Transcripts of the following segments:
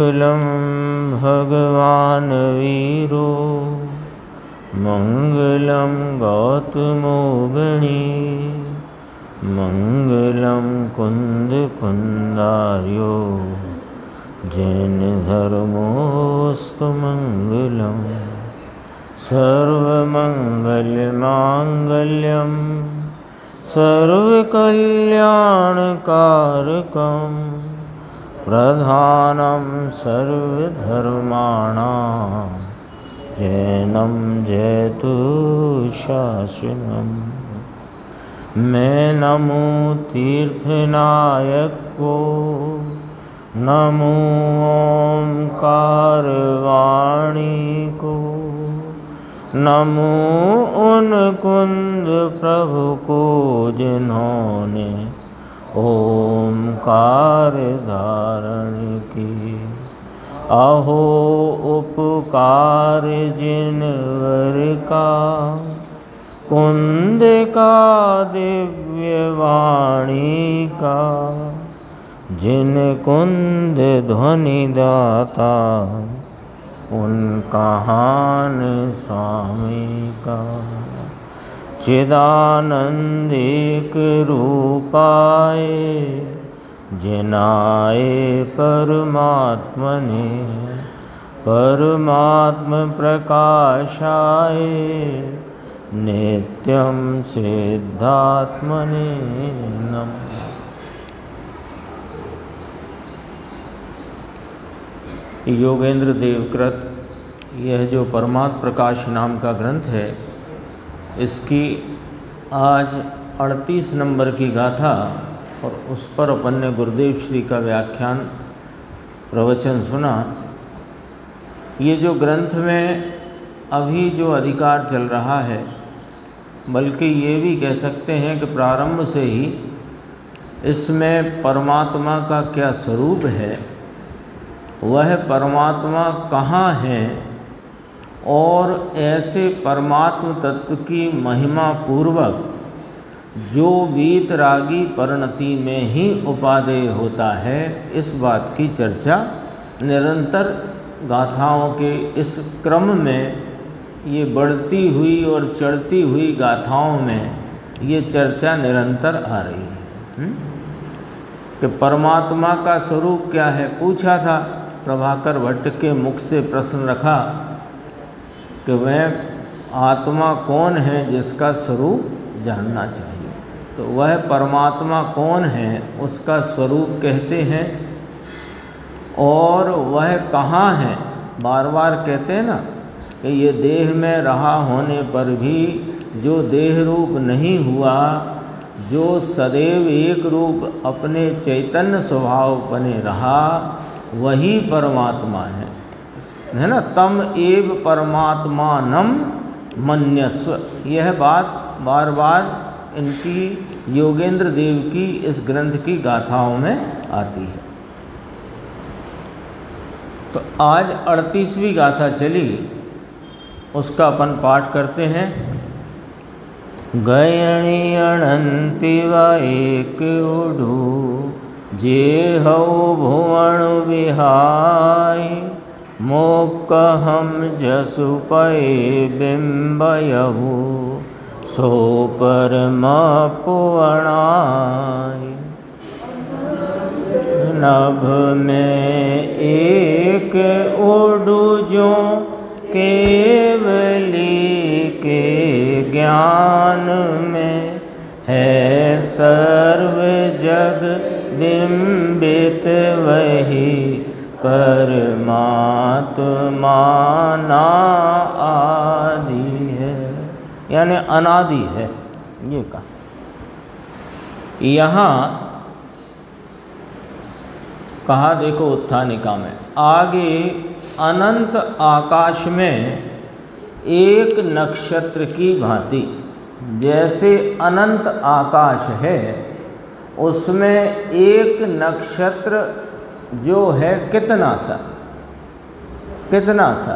मंगलम भगवान वीरो मंगलम गौतमो गणी मंगलम कुंद कुंदार्यो जैन धर्मोस्तु मंगलम सर्वमंगल मांगल्यम सर्वकल्याणकारकम प्रधानम सर्वधर्माणां जैनम जयतु शासनम। मैं नमो तीर्थनायक को नमो ओंकार वाणी को नमो उन कुंद प्रभु को जिन्होंने ओंकार धारण की। अहो उपकार जिनवर का कुंद का दिव्य वाणी का जिन कुंद ध्वनि दाता उन कहान स्वामी का। चिदानंदिक रूपाए जिनाए परमात्मने परमात्म प्रकाशाय नित्यं सिद्धात्मने नमः। योगेंद्र देवकृत यह जो परमात्म प्रकाश नाम का ग्रंथ है, इसकी आज 38 नंबर की गाथा और उस पर अपन ने गुरुदेव श्री का व्याख्यान प्रवचन सुना। ये जो ग्रंथ में अभी जो अधिकार चल रहा है, बल्कि ये भी कह सकते हैं कि प्रारंभ से ही इसमें परमात्मा का क्या स्वरूप है, वह परमात्मा कहाँ है और ऐसे परमात्म तत्व की महिमा पूर्वक जो वीतरागी परिणति में ही उपादेय होता है, इस बात की चर्चा निरंतर गाथाओं के इस क्रम में, ये बढ़ती हुई और चढ़ती हुई गाथाओं में ये चर्चा निरंतर आ रही है कि परमात्मा का स्वरूप क्या है। पूछा था प्रभाकर भट्ट के मुख से प्रश्न रखा कि वह आत्मा कौन है जिसका स्वरूप जानना चाहिए, तो वह परमात्मा कौन है उसका स्वरूप कहते हैं। और वह कहाँ है, बार बार कहते हैं ना कि ये देह में रहा होने पर भी जो देह रूप नहीं हुआ, जो सदैव एक रूप अपने चैतन्य स्वभाव बने रहा, वही परमात्मा है ना। तम एव परमात्मानम मन्यस्व, यह बात बार बार इनकी योगेंद्र देव की इस ग्रंथ की गाथाओं में आती है। तो आज 38वीं गाथा चली, उसका अपन पाठ करते हैं। गयणी अनंति व एक ओढ़ू जे हौ भुवन विहाय मोक हम जसु पए बिंबयहु सो परम पुअणाय। नभ में एक ओढ़ू जो केवली के ज्ञान में है सर्व जग बिंबित वही परमात्मा ना आदि है, यानी अनादि है। ये कहा यहाँ कहा देखो उत्थानिका में, आगे अनंत आकाश में एक नक्षत्र की भांति, जैसे अनंत आकाश है उसमें एक नक्षत्र जो है कितना सा,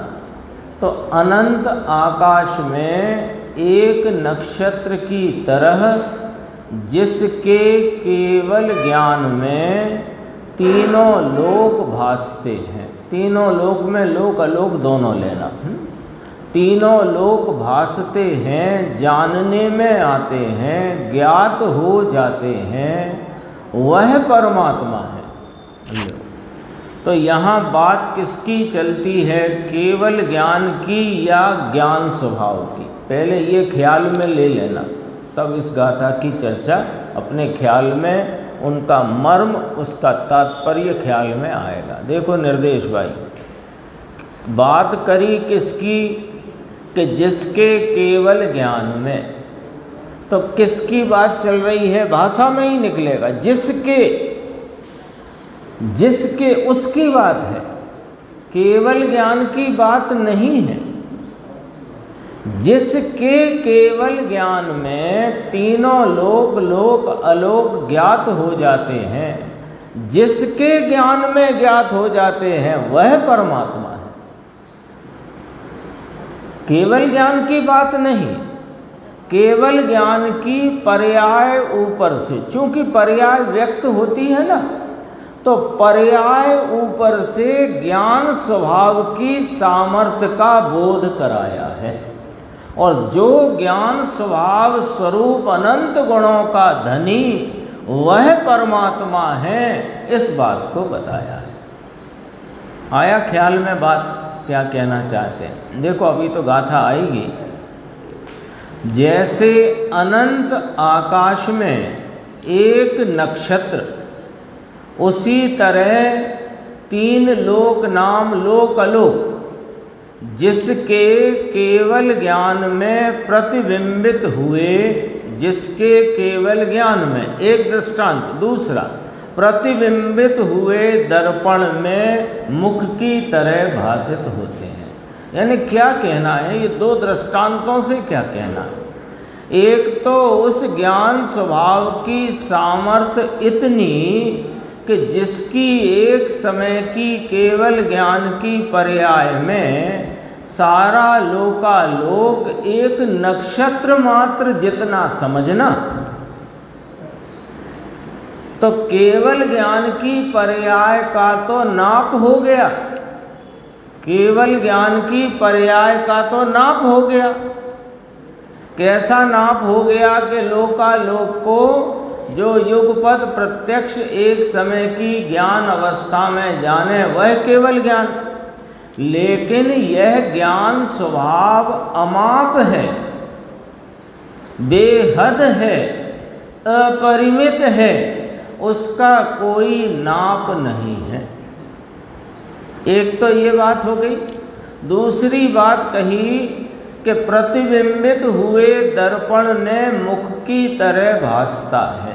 तो अनंत आकाश में एक नक्षत्र की तरह जिसके केवल ज्ञान में तीनों लोक भासते हैं। तीनों लोक में लोक अलोक दोनों लेना। तीनों लोक भासते हैं, जानने में आते हैं, ज्ञात हो जाते हैं, वह परमात्मा है। तो यहाँ बात किसकी चलती है, केवल ज्ञान की या ज्ञान स्वभाव की? पहले ये ख्याल में ले लेना, तब इस गाथा की चर्चा अपने ख्याल में, उनका मर्म, उसका तात्पर्य ख्याल में आएगा। देखो निर्देश भाई, बात करी किसकी, कि जिसके केवल ज्ञान में। तो किसकी बात चल रही है, भाषा में ही निकलेगा, जिसके, जिसके उसकी बात है, केवल ज्ञान की बात नहीं है। जिसके केवल ज्ञान में तीनों लोक लोक अलोक ज्ञात हो जाते हैं, जिसके ज्ञान में ज्ञात हो जाते हैं, वह परमात्मा है। केवल ज्ञान की बात नहीं, केवल ज्ञान की पर्याय ऊपर से, चूंकि पर्याय व्यक्त होती है ना, तो पर्याय ऊपर से ज्ञान स्वभाव की सामर्थ्य का बोध कराया है। और जो ज्ञान स्वभाव स्वरूप अनंत गुणों का धनी वह परमात्मा है, इस बात को बताया है। आया ख्याल में बात, क्या कहना चाहते हैं? देखो अभी तो गाथा आएगी। जैसे अनंत आकाश में एक नक्षत्र, उसी तरह तीन लोक नाम लोक अलोक जिसके केवल ज्ञान में प्रतिबिंबित हुए, जिसके केवल ज्ञान में, एक दृष्टांत। दूसरा, प्रतिबिंबित हुए दर्पण में मुख की तरह भासित होते हैं। यानी क्या कहना है, ये दो दृष्टांतों से क्या कहना है? एक तो उस ज्ञान स्वभाव की सामर्थ्य इतनी कि जिसकी एक समय की केवल ज्ञान की पर्याय में सारा लोकालोक एक नक्षत्र मात्र जितना समझना, तो केवल ज्ञान की पर्याय का तो नाप हो गया, केवल ज्ञान की पर्याय का तो नाप हो गया। कैसा नाप हो गया कि लोकालोक को जो युगपद प्रत्यक्ष एक समय की ज्ञान अवस्था में जाने, वह केवल ज्ञान। लेकिन यह ज्ञान स्वभाव अमाप है, बेहद है, अपरिमित है, उसका कोई नाप नहीं है। एक तो ये बात हो गई। दूसरी बात कही कि प्रतिबिंबित हुए दर्पण ने मुख की तरह भासता है।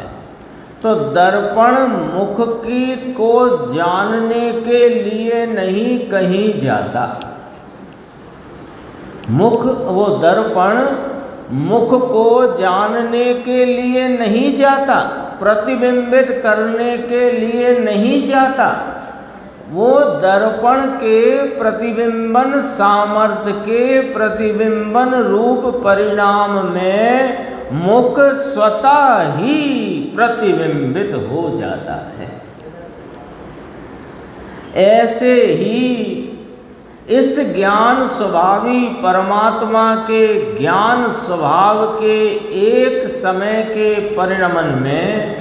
तो दर्पण मुख की को जानने के लिए नहीं कहीं जाता। मुख, वो दर्पण मुख को जानने के लिए नहीं जाता, प्रतिबिंबित करने के लिए नहीं जाता। वो दर्पण के प्रतिबिंबन सामर्थ्य के प्रतिबिंबन रूप परिणाम में मुख स्वतः ही प्रतिबिंबित हो जाता है। ऐसे ही इस ज्ञान स्वभावी परमात्मा के ज्ञान स्वभाव के एक समय के परिणमन में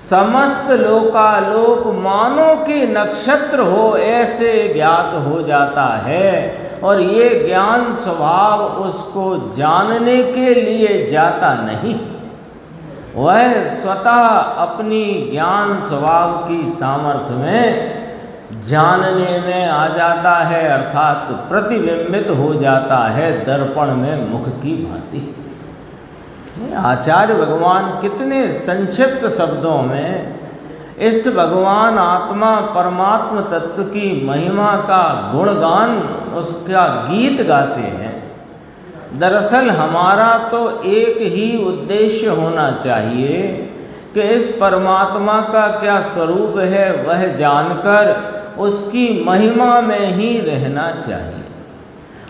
समस्त लोकालोक मानो कि नक्षत्र हो ऐसे ज्ञात हो जाता है। और ये ज्ञान स्वभाव उसको जानने के लिए जाता नहीं, वह स्वतः अपनी ज्ञान स्वभाव की सामर्थ्य में जानने में आ जाता है, अर्थात प्रतिबिंबित हो जाता है दर्पण में मुख की भांति। आचार्य भगवान कितने संक्षिप्त शब्दों में इस भगवान आत्मा परमात्म तत्व की महिमा का गुणगान, उसका गीत गाते हैं। दरअसल हमारा तो एक ही उद्देश्य होना चाहिए कि इस परमात्मा का क्या स्वरूप है वह जानकर उसकी महिमा में ही रहना चाहिए।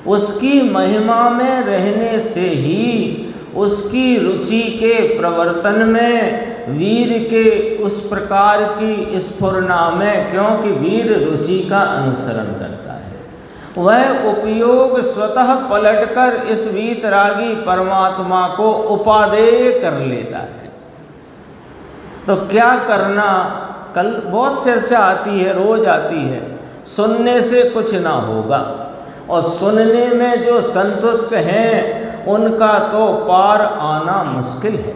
उसकी महिमा में रहने से ही उसकी रुचि के प्रवर्तन में वीर के उस प्रकार की स्फुरना में, क्योंकि वीर रुचि का अनुसरण करता है, वह उपयोग स्वतः पलटकर इस वीतरागी परमात्मा को उपादेय कर लेता है। तो क्या करना, कल बहुत चर्चा आती है, रोज आती है, सुनने से कुछ ना होगा, और सुनने में जो संतुष्ट हैं उनका तो पार आना मुश्किल है।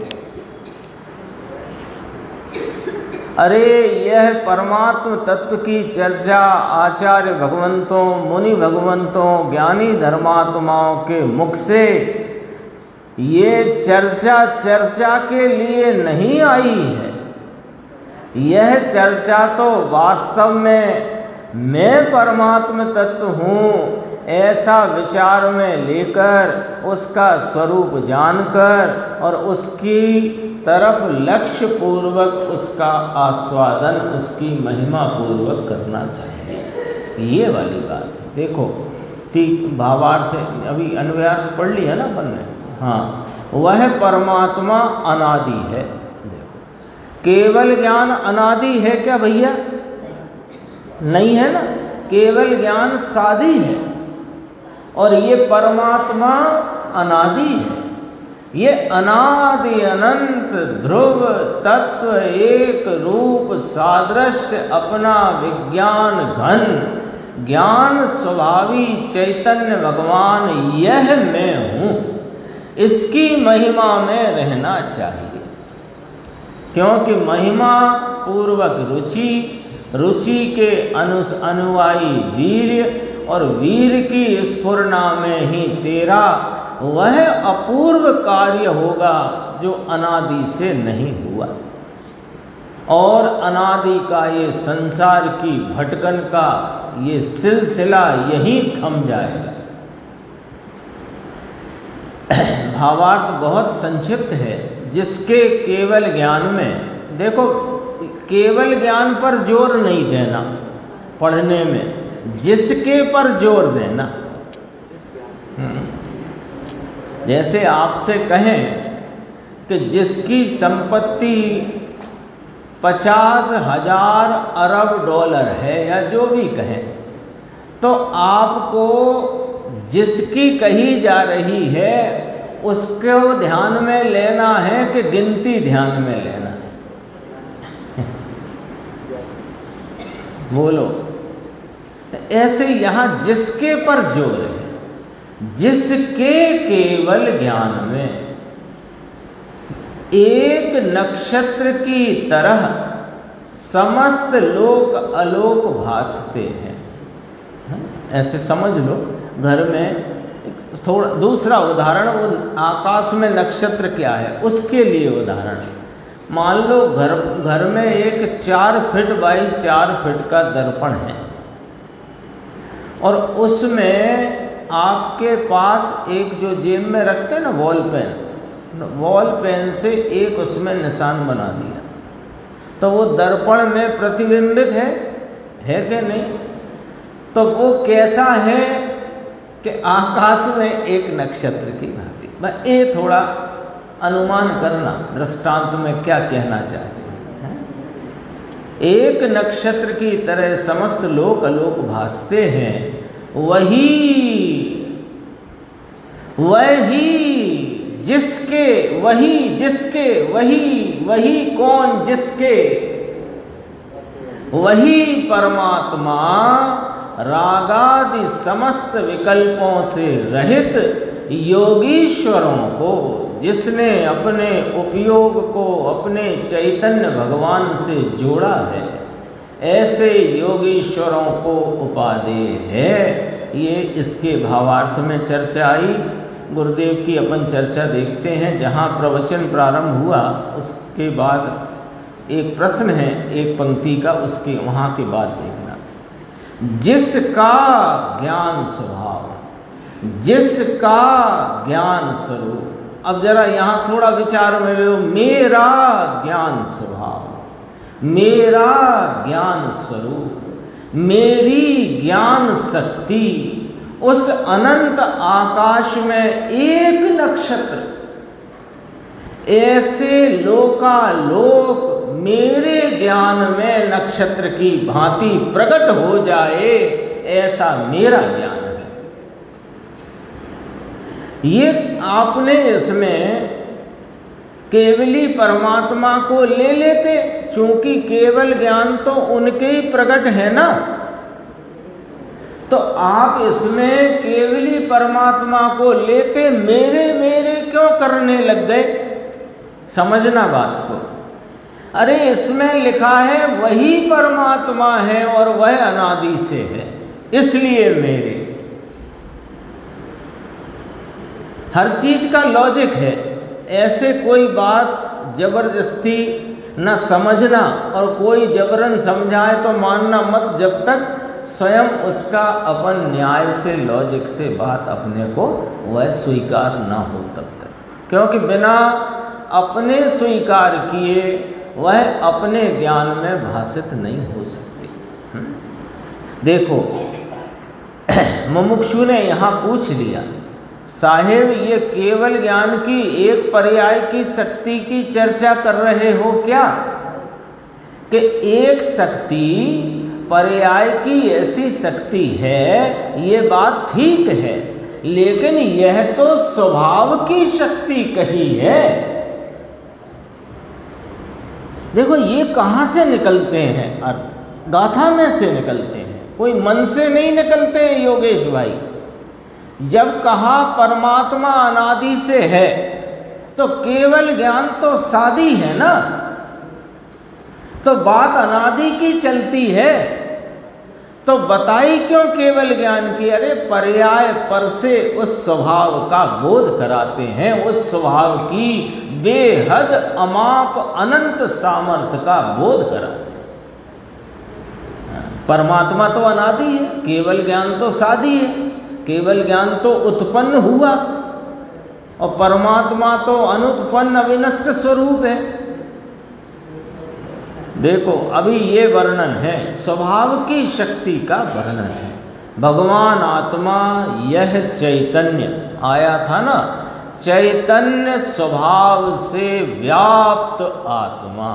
अरे यह परमात्म तत्व की चर्चा आचार्य भगवंतों, मुनि भगवंतों, ज्ञानी धर्मात्माओं के मुख से ये चर्चा के लिए नहीं आई है। यह चर्चा तो वास्तव में मैं परमात्म तत्व हूँ ऐसा विचार में लेकर, उसका स्वरूप जानकर और उसकी तरफ लक्ष्य पूर्वक उसका आस्वादन, उसकी महिमा पूर्वक करना चाहिए। ये वाली बात है। देखो भावार्थ अभी अन्वयार्थ पढ़ लिया ना अपन ने। हाँ, वह परमात्मा अनादि है। देखो, केवल ज्ञान अनादि है क्या भैया? नहीं है ना, केवल ज्ञान सादी है, और ये परमात्मा अनादि है। ये अनादि अनंत ध्रुव तत्व एक रूप सादृश्य अपना विज्ञान घन ज्ञान स्वभावी चैतन्य भगवान यह मैं हूँ, इसकी महिमा में रहना चाहिए। क्योंकि महिमा पूर्वक रुचि के अनुयायी वीर्य, और वीर की स्फुरना में ही तेरा वह अपूर्व कार्य होगा जो अनादि से नहीं हुआ, और अनादि का ये संसार की भटकन का ये सिलसिला यहीं थम जाएगा। भावार्थ बहुत संक्षिप्त है। जिसके केवल ज्ञान में, देखो केवल ज्ञान पर जोर नहीं देना पढ़ने में, जिसके पर जोर देना। जैसे आपसे कहें कि जिसकी संपत्ति 50,000 अरब डॉलर है या जो भी कहें, तो आपको जिसकी कही जा रही है उसको ध्यान में लेना है कि गिनती ध्यान में लेना है? बोलो। ऐसे यहाँ जिसके पर जोर है, जिसके केवल ज्ञान में एक नक्षत्र की तरह समस्त लोक अलोक भासते हैं। ऐसे समझ लो। घर में थोड़ा दूसरा उदाहरण, वो आकाश में नक्षत्र क्या है उसके लिए उदाहरण। मान लो घर में एक 4 फीट बाई 4 फीट का दर्पण है, और उसमें आपके पास एक जो जेब में रखते हैं ना वॉल पेन से एक उसमें निशान बना दिया, तो वो दर्पण में प्रतिबिंबित है कि नहीं? तो वो कैसा है कि आकाश में एक नक्षत्र की भांति। मैं ये थोड़ा अनुमान करना दृष्टांत में क्या कहना चाहते हैं। एक नक्षत्र की तरह समस्त लोक अलोक भासते हैं। वही कौन जिसके, वही परमात्मा रागादि समस्त विकल्पों से रहित योगीश्वरों को, जिसने अपने उपयोग को अपने चैतन्य भगवान से जोड़ा है, ऐसे योगीश्वरों को उपादेय है। ये इसके भावार्थ में चर्चा आई। गुरुदेव की अपन चर्चा देखते हैं। जहाँ प्रवचन प्रारंभ हुआ उसके बाद एक प्रश्न है एक पंक्ति का, उसके वहाँ के बाद देखना। जिसका ज्ञान स्वभाव, जिसका ज्ञान स्वरूप। अब जरा यहाँ थोड़ा विचार में लो। मेरा ज्ञान स्वभाव, मेरा ज्ञान स्वरूप, मेरी ज्ञान शक्ति, उस अनंत आकाश में एक नक्षत्र, ऐसे लोकालोक मेरे ज्ञान में नक्षत्र की भांति प्रकट हो जाए, ऐसा मेरा ज्ञान है। ये आपने इसमें केवली परमात्मा को ले लेते, चूंकि केवल ज्ञान तो उनके ही प्रकट है ना, तो आप इसमें केवली परमात्मा को लेते मेरे मेरे क्यों करने लग गए? समझना बात को। अरे इसमें लिखा है वही परमात्मा है और वह अनादि से है, इसलिए मेरे। हर चीज का लॉजिक है, ऐसे कोई बात जबरदस्ती न समझना और कोई जबरन समझाए तो मानना मत, जब तक स्वयं उसका अपन न्याय से लॉजिक से बात अपने को वह स्वीकार ना हो तब तक, क्योंकि बिना अपने स्वीकार किए वह अपने ज्ञान में भाषित नहीं हो सकती। देखो मुमुक्षु ने यहाँ पूछ लिया, साहेब ये केवल ज्ञान की एक पर्याय की शक्ति की चर्चा कर रहे हो क्या? कि एक शक्ति पर्याय की ऐसी शक्ति है, ये बात ठीक है, लेकिन यह तो स्वभाव की शक्ति कही है। देखो ये कहाँ से निकलते हैं अर्थ? गाथा में से निकलते हैं, कोई मन से नहीं निकलते हैं योगेश भाई। जब कहा परमात्मा अनादि से है तो केवल ज्ञान तो सादी है ना, तो बात अनादि की चलती है, तो बताई क्यों केवल ज्ञान की? अरे पर्याय पर से उस स्वभाव का बोध कराते हैं, उस स्वभाव की बेहद अमाप अनंत सामर्थ्य का बोध कराते हैं। परमात्मा तो अनादि है, केवल ज्ञान तो सादी है, केवल ज्ञान तो उत्पन्न हुआ और परमात्मा तो अनुत्पन्न अविनष्ट स्वरूप है। देखो अभी ये वर्णन है, स्वभाव की शक्ति का वर्णन है। भगवान आत्मा यह चैतन्य आया था ना, चैतन्य स्वभाव से व्याप्त आत्मा,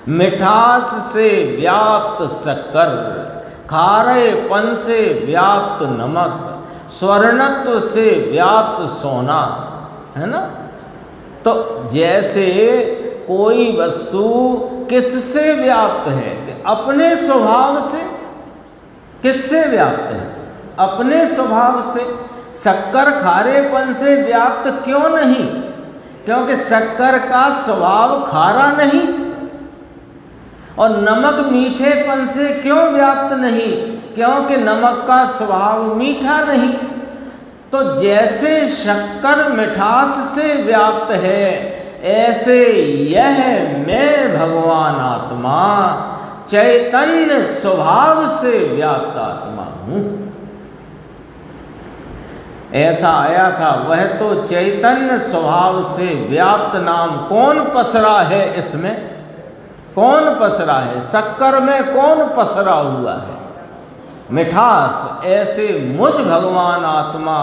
मिठास से व्याप्त शक्कर, खारेपन से व्याप्त नमक, स्वर्णत्व से व्याप्त सोना, है ना। तो जैसे कोई वस्तु किससे व्याप्त है? अपने स्वभाव से। किससे व्याप्त है? अपने स्वभाव से। शक्कर खारेपन से व्याप्त क्यों नहीं? क्योंकि शक्कर का स्वभाव खारा नहीं। और नमक मीठेपन से क्यों व्याप्त नहीं? क्योंकि नमक का स्वभाव मीठा नहीं। तो जैसे शक्कर मिठास से व्याप्त है, ऐसे यह मैं भगवान आत्मा चैतन्य स्वभाव से व्याप्त आत्मा हूँ। ऐसा आया था, वह तो चैतन्य स्वभाव से व्याप्त नाम कौन पसरा है? इसमें कौन पसरा है? शक्कर में कौन पसरा हुआ है? मिठास। ऐसे मुझ भगवान आत्मा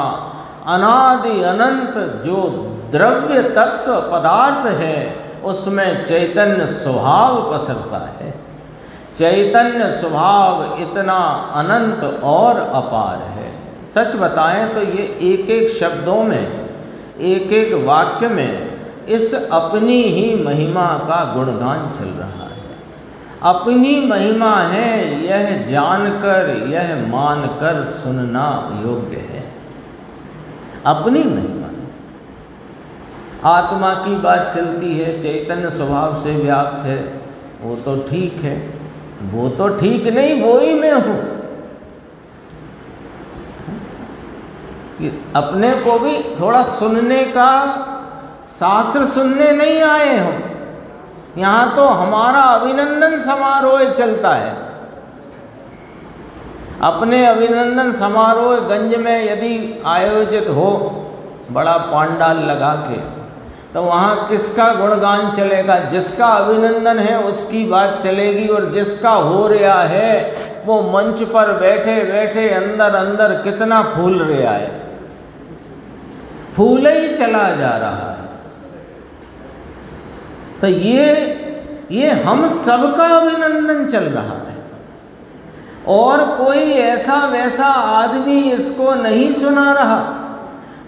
अनादि अनंत जो द्रव्य तत्व पदार्थ है, उसमें चैतन्य स्वभाव पसरता है। चैतन्य स्वभाव इतना अनंत और अपार है। सच बताएं तो ये एक एक शब्दों में, एक एक वाक्य में इस अपनी ही महिमा का गुणगान चल रहा है। अपनी महिमा है, यह जानकर यह मानकर सुनना योग्य है। अपनी महिमा है। आत्मा की बात चलती है, चैतन्य स्वभाव से व्याप्त है, वो तो ठीक है। वो तो ठीक नहीं, वो ही मैं हूँ। अपने को भी थोड़ा सुनने का, शास्त्र सुनने नहीं आए हम, यहाँ तो हमारा अभिनंदन समारोह चलता है। अपने अभिनंदन समारोह गंज में यदि आयोजित हो, बड़ा पांडाल लगा के, तो वहाँ किसका गुणगान चलेगा? जिसका अभिनंदन है उसकी बात चलेगी, और जिसका हो रहा है वो मंच पर बैठे बैठे अंदर अंदर कितना फूल रहा है, फूल ही चला जा रहा है। तो ये हम सबका अभिनंदन चल रहा है, और कोई ऐसा वैसा आदमी इसको नहीं सुना रहा।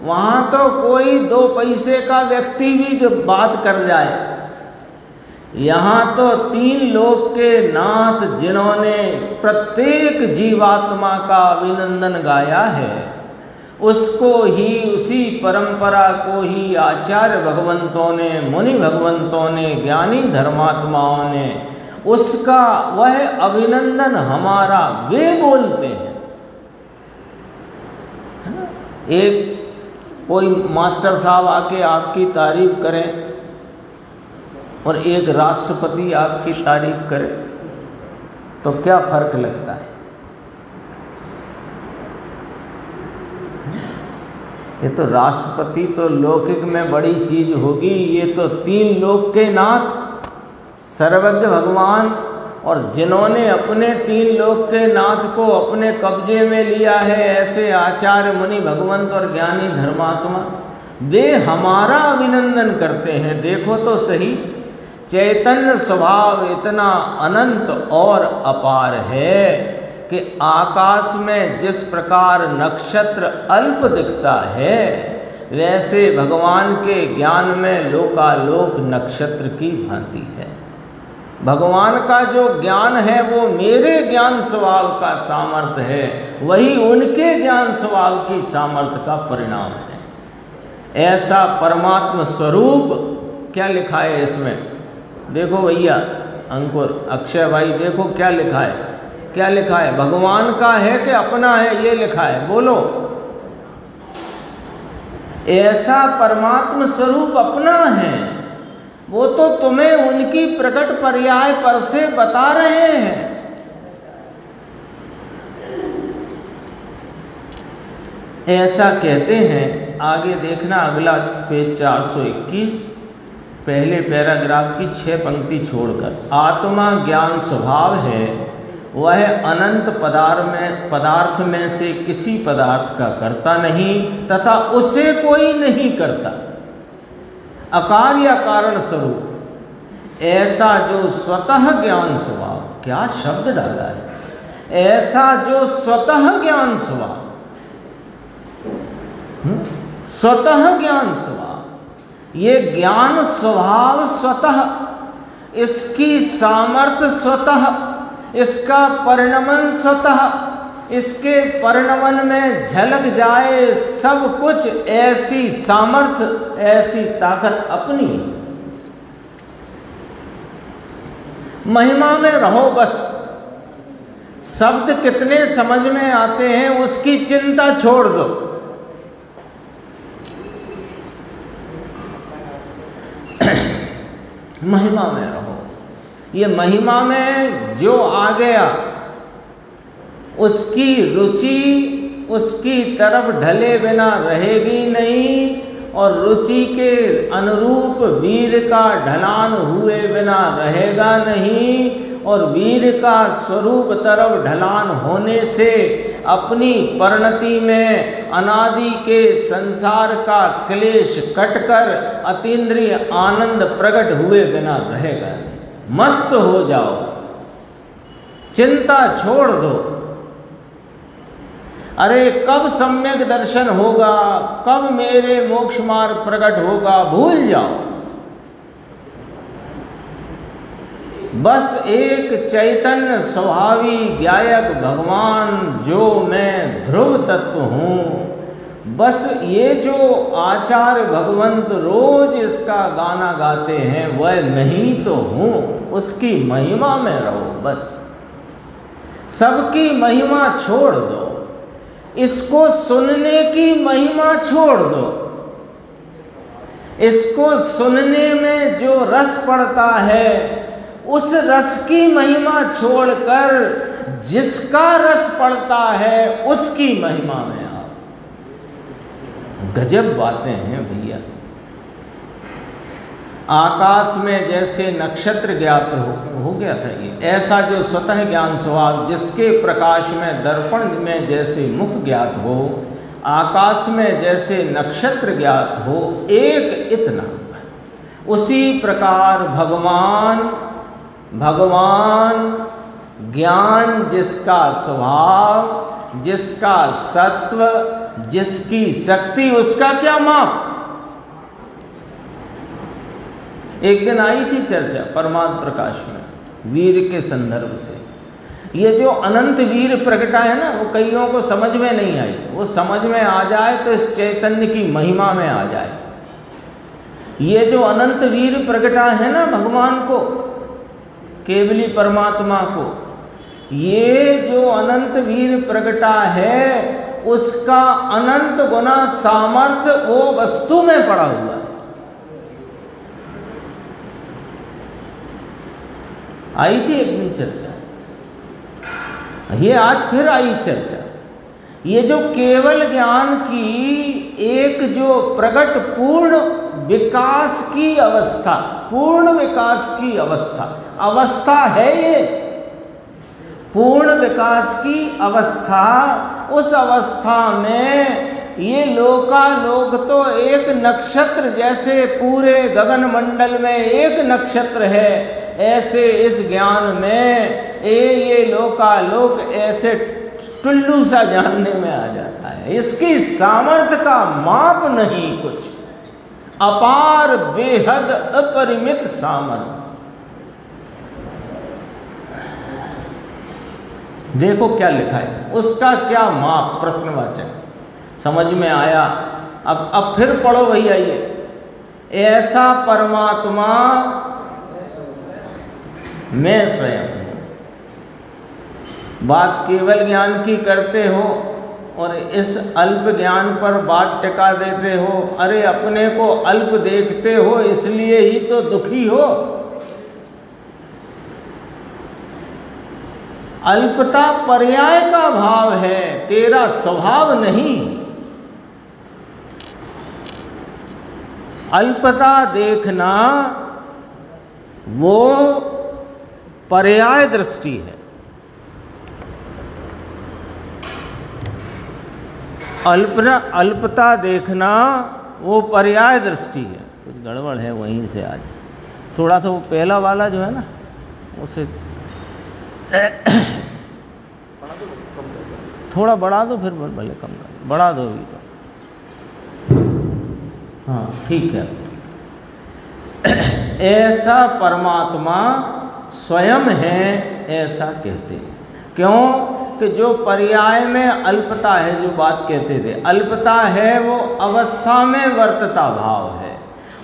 वहाँ तो कोई 2 पैसे का व्यक्ति भी जो बात कर जाए, यहाँ तो 3 लोक के नाथ जिन्होंने प्रत्येक जीवात्मा का अभिनंदन गाया है, उसको ही, उसी परंपरा को ही आचार्य भगवंतों ने, मुनि भगवंतों ने, ज्ञानी धर्मात्माओं ने, उसका वह अभिनंदन हमारा वे बोलते हैं। एक कोई मास्टर साहब आके आपकी तारीफ करें और एक राष्ट्रपति आपकी तारीफ करे, तो क्या फर्क लगता है? ये तो राष्ट्रपति तो लौकिक में बड़ी चीज होगी, ये तो 3 लोक के नाथ सर्वज्ञ भगवान, और जिन्होंने अपने 3 लोक के नाथ को अपने कब्जे में लिया है, ऐसे आचार्य मुनि भगवंत और ज्ञानी धर्मात्मा, वे हमारा अभिनंदन करते हैं। देखो तो सही, चैतन्य स्वभाव इतना अनंत और अपार है कि आकाश में जिस प्रकार नक्षत्र अल्प दिखता है, वैसे भगवान के ज्ञान में लोकालोक नक्षत्र की भांति है। भगवान का जो ज्ञान है वो मेरे ज्ञान स्वभाव का सामर्थ्य है, वही उनके ज्ञान स्वभाव की सामर्थ्य का परिणाम है। ऐसा परमात्म स्वरूप क्या लिखा है इसमें? देखो भैया अंकुर, अक्षय भाई, देखो क्या लिखा है, क्या लिखा है? भगवान का है कि अपना है, ये लिखा है, बोलो। ऐसा परमात्म स्वरूप अपना है, वो तो तुम्हें उनकी प्रकट पर्याय पर से बता रहे हैं। ऐसा कहते हैं, आगे देखना अगला पेज 421, पहले पैराग्राफ की 6 पंक्ति छोड़कर। आत्मा ज्ञान स्वभाव है, वह अनंत पदार्थ में से किसी पदार्थ का करता नहीं तथा उसे कोई नहीं करता। अकार्य कारण स्वरूप, ऐसा जो स्वतः ज्ञान स्वभाव, क्या शब्द डाला है, ऐसा जो स्वतः ज्ञान स्वभाव, स्वतः ज्ञान स्वभाव, ये ज्ञान स्वभाव स्वतः, इसकी सामर्थ्य स्वतः, इसका परिणमन स्वतः, इसके परिणमन में झलक जाए सब कुछ, ऐसी सामर्थ्य, ऐसी ताकत अपनी। महिमा में रहो बस। शब्द कितने समझ में आते हैं उसकी चिंता छोड़ दो। महिमा में रहो। ये महिमा में जो आ गया उसकी रुचि उसकी तरफ ढले बिना रहेगी नहीं, और रुचि के अनुरूप वीर का ढलान हुए बिना रहेगा नहीं, और वीर का स्वरूप तरफ ढलान होने से अपनी परिणति में अनादि के संसार का क्लेश कटकर अतीन्द्रिय आनंद प्रकट हुए बिना रहेगा नहीं। मस्त हो जाओ, चिंता छोड़ दो। अरे कब सम्यक दर्शन होगा, कब मेरे मोक्ष मार्ग प्रकट होगा, भूल जाओ। बस एक चैतन्य स्वभावी गायक भगवान जो मैं ध्रुव तत्व हूँ, बस ये जो आचार्य भगवंत रोज इसका गाना गाते हैं वह मैं ही तो हूँ। उसकी महिमा में रहो बस। सबकी महिमा छोड़ दो, इसको सुनने की महिमा छोड़ दो। इसको सुनने में जो रस पड़ता है उस रस की महिमा छोड़कर जिसका रस पड़ता है उसकी महिमा में आओ। गजब बातें हैं भैया। आकाश में जैसे नक्षत्र ज्ञात हो गया था, ये ऐसा जो स्वतः ज्ञान स्वभाव जिसके प्रकाश में दर्पण में जैसे मुख ज्ञात हो, आकाश में जैसे नक्षत्र ज्ञात हो, एक इतना उसी प्रकार भगवान ज्ञान जिसका स्वभाव, जिसका सत्व, जिसकी शक्ति, उसका क्या माप। एक दिन आई थी चर्चा परमात्म प्रकाश में वीर के संदर्भ से। ये जो अनंत वीर प्रकटा है ना, वो कईयों को समझ में नहीं आई। वो समझ में आ जाए तो इस चैतन्य की महिमा में आ जाए। ये जो अनंत वीर प्रकटा है ना भगवान को, केवली परमात्मा को, ये जो अनंत वीर प्रकटा है उसका अनंत गुना सामर्थ्य वो वस्तु में पड़ा हुआ है। आई थी एक दिन चर्चा, ये आज फिर आई चर्चा। ये जो केवल ज्ञान की एक जो प्रकट पूर्ण विकास की अवस्था, पूर्ण विकास की अवस्था है, ये पूर्ण विकास की अवस्था, उस अवस्था में ये लोकालोक तो एक नक्षत्र जैसे पूरे गगन मंडल में एक नक्षत्र है, ऐसे इस ज्ञान में ये लोकालोक ऐसे टुल्लू सा जानने में आ जाता है। इसकी सामर्थ्य का माप नहीं कुछ, अपार बेहद अपरिमित सामर्थ्य। देखो क्या लिखा है, उसका क्या माप, प्रश्नवाचक। समझ में आया? अब फिर पढ़ो भैया। ये ऐसा परमात्मा मैं स्वयं हूं। बात केवल ज्ञान की करते हो और इस अल्प ज्ञान पर बात टिका देते हो। अरे अपने को अल्प देखते हो, इसलिए ही तो दुखी हो। अल्पता पर्याय का भाव है, तेरा स्वभाव नहीं। अल्पता देखना वो पर्याय दृष्टि है। अल्पता देखना वो पर्याय दृष्टि है। कुछ गड़बड़ है वहीं से आज। थोड़ा सा वो पहला वाला जो है ना, उसे थोड़ा बढ़ा दो, फिर भले कम कर, बढ़ा दो अभी तो। हाँ ठीक है। ऐसा परमात्मा स्वयं है, ऐसा कहते हैं। क्यों कि जो पर्याय में अल्पता है, जो बात कहते थे, अल्पता है वो अवस्था में वर्तता भाव है,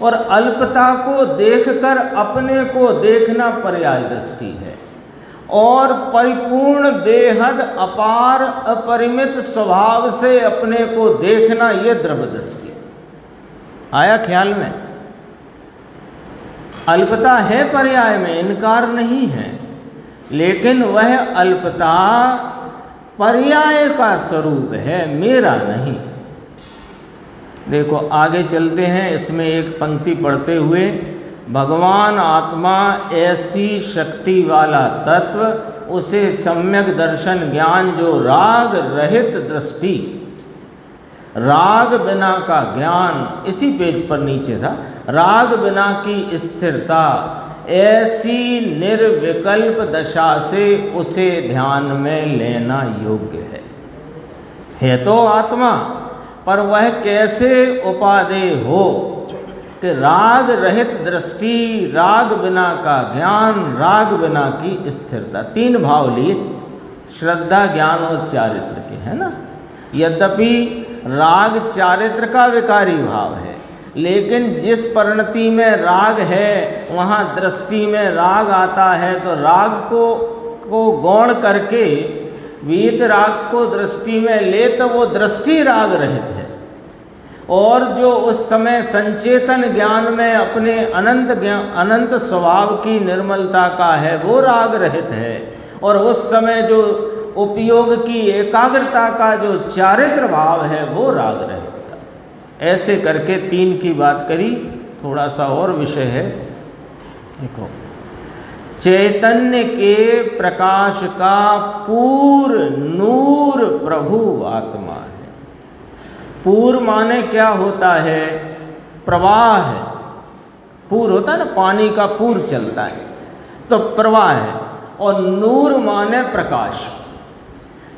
और अल्पता को देखकर अपने को देखना पर्याय दृष्टि है, और परिपूर्ण बेहद अपार अपरिमित स्वभाव से अपने को देखना ये द्रव्य दृष्टि। आया ख्याल में? अल्पता है पर्याय में, इनकार नहीं है, लेकिन वह अल्पता पर्याय का स्वरूप है, मेरा नहीं। देखो आगे चलते हैं, इसमें एक पंक्ति पढ़ते हुए, भगवान आत्मा ऐसी शक्ति वाला तत्व, उसे सम्यक दर्शन ज्ञान जो राग रहित दृष्टि, राग बिना का ज्ञान, इसी पेज पर नीचे था, राग बिना की स्थिरता, ऐसी निर्विकल्प दशा से उसे ध्यान में लेना योग्य है तो आत्मा, पर वह कैसे उपादेय हो कि राग रहित दृष्टि, राग बिना का ज्ञान, राग बिना की स्थिरता। तीन भाव लिए, श्रद्धा, ज्ञान और चारित्र के, है ना। यद्यपि राग चारित्र का विकारी भाव है, लेकिन जिस परिणति में राग है वहाँ दृष्टि में राग आता है, तो राग को गौण करके वीत राग को दृष्टि में ले तो वो दृष्टि राग रहित है, और जो उस समय संचेतन ज्ञान में अपने अनंत स्वभाव की निर्मलता का है वो राग रहित है, और उस समय जो उपयोग की एकाग्रता का जो चारित्र भाव है वो राग रहित। ऐसे करके तीन की बात करी। थोड़ा सा और विषय है, देखो, चैतन्य के प्रकाश का पूर्ण नूर प्रभु आत्मा है। पूर्ण माने क्या होता है? प्रवाह है, पूर होता है ना, पानी का पूर चलता है, तो प्रवाह है। और नूर माने प्रकाश,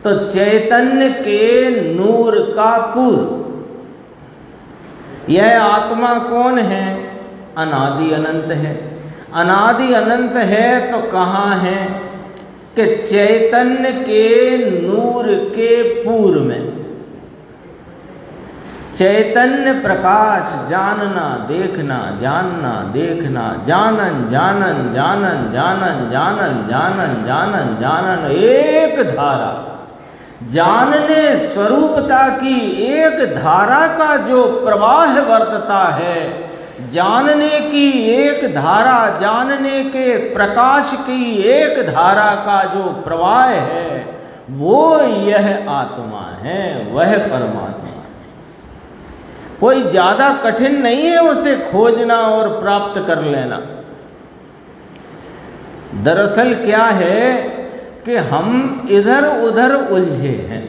तो चैतन्य के नूर का पूर। यह आत्मा कौन है? अनादि अनंत है। अनादि अनंत है तो कहाँ है? कि चैतन्य के नूर के पूर्व में। चैतन्य प्रकाश, जानना देखना, जानना देखना, जानन जानन जानन जानन जानन जानन जानन जानन, एक धारा, जानने स्वरूपता की एक धारा का जो प्रवाह वर्तता है, जानने की एक धारा, जानने के प्रकाश की एक धारा का जो प्रवाह है, वो यह आत्मा है, वह परमात्मा। कोई ज्यादा कठिन नहीं है उसे खोजना और प्राप्त कर लेना। दरअसल क्या है कि हम इधर उधर उलझे हैं।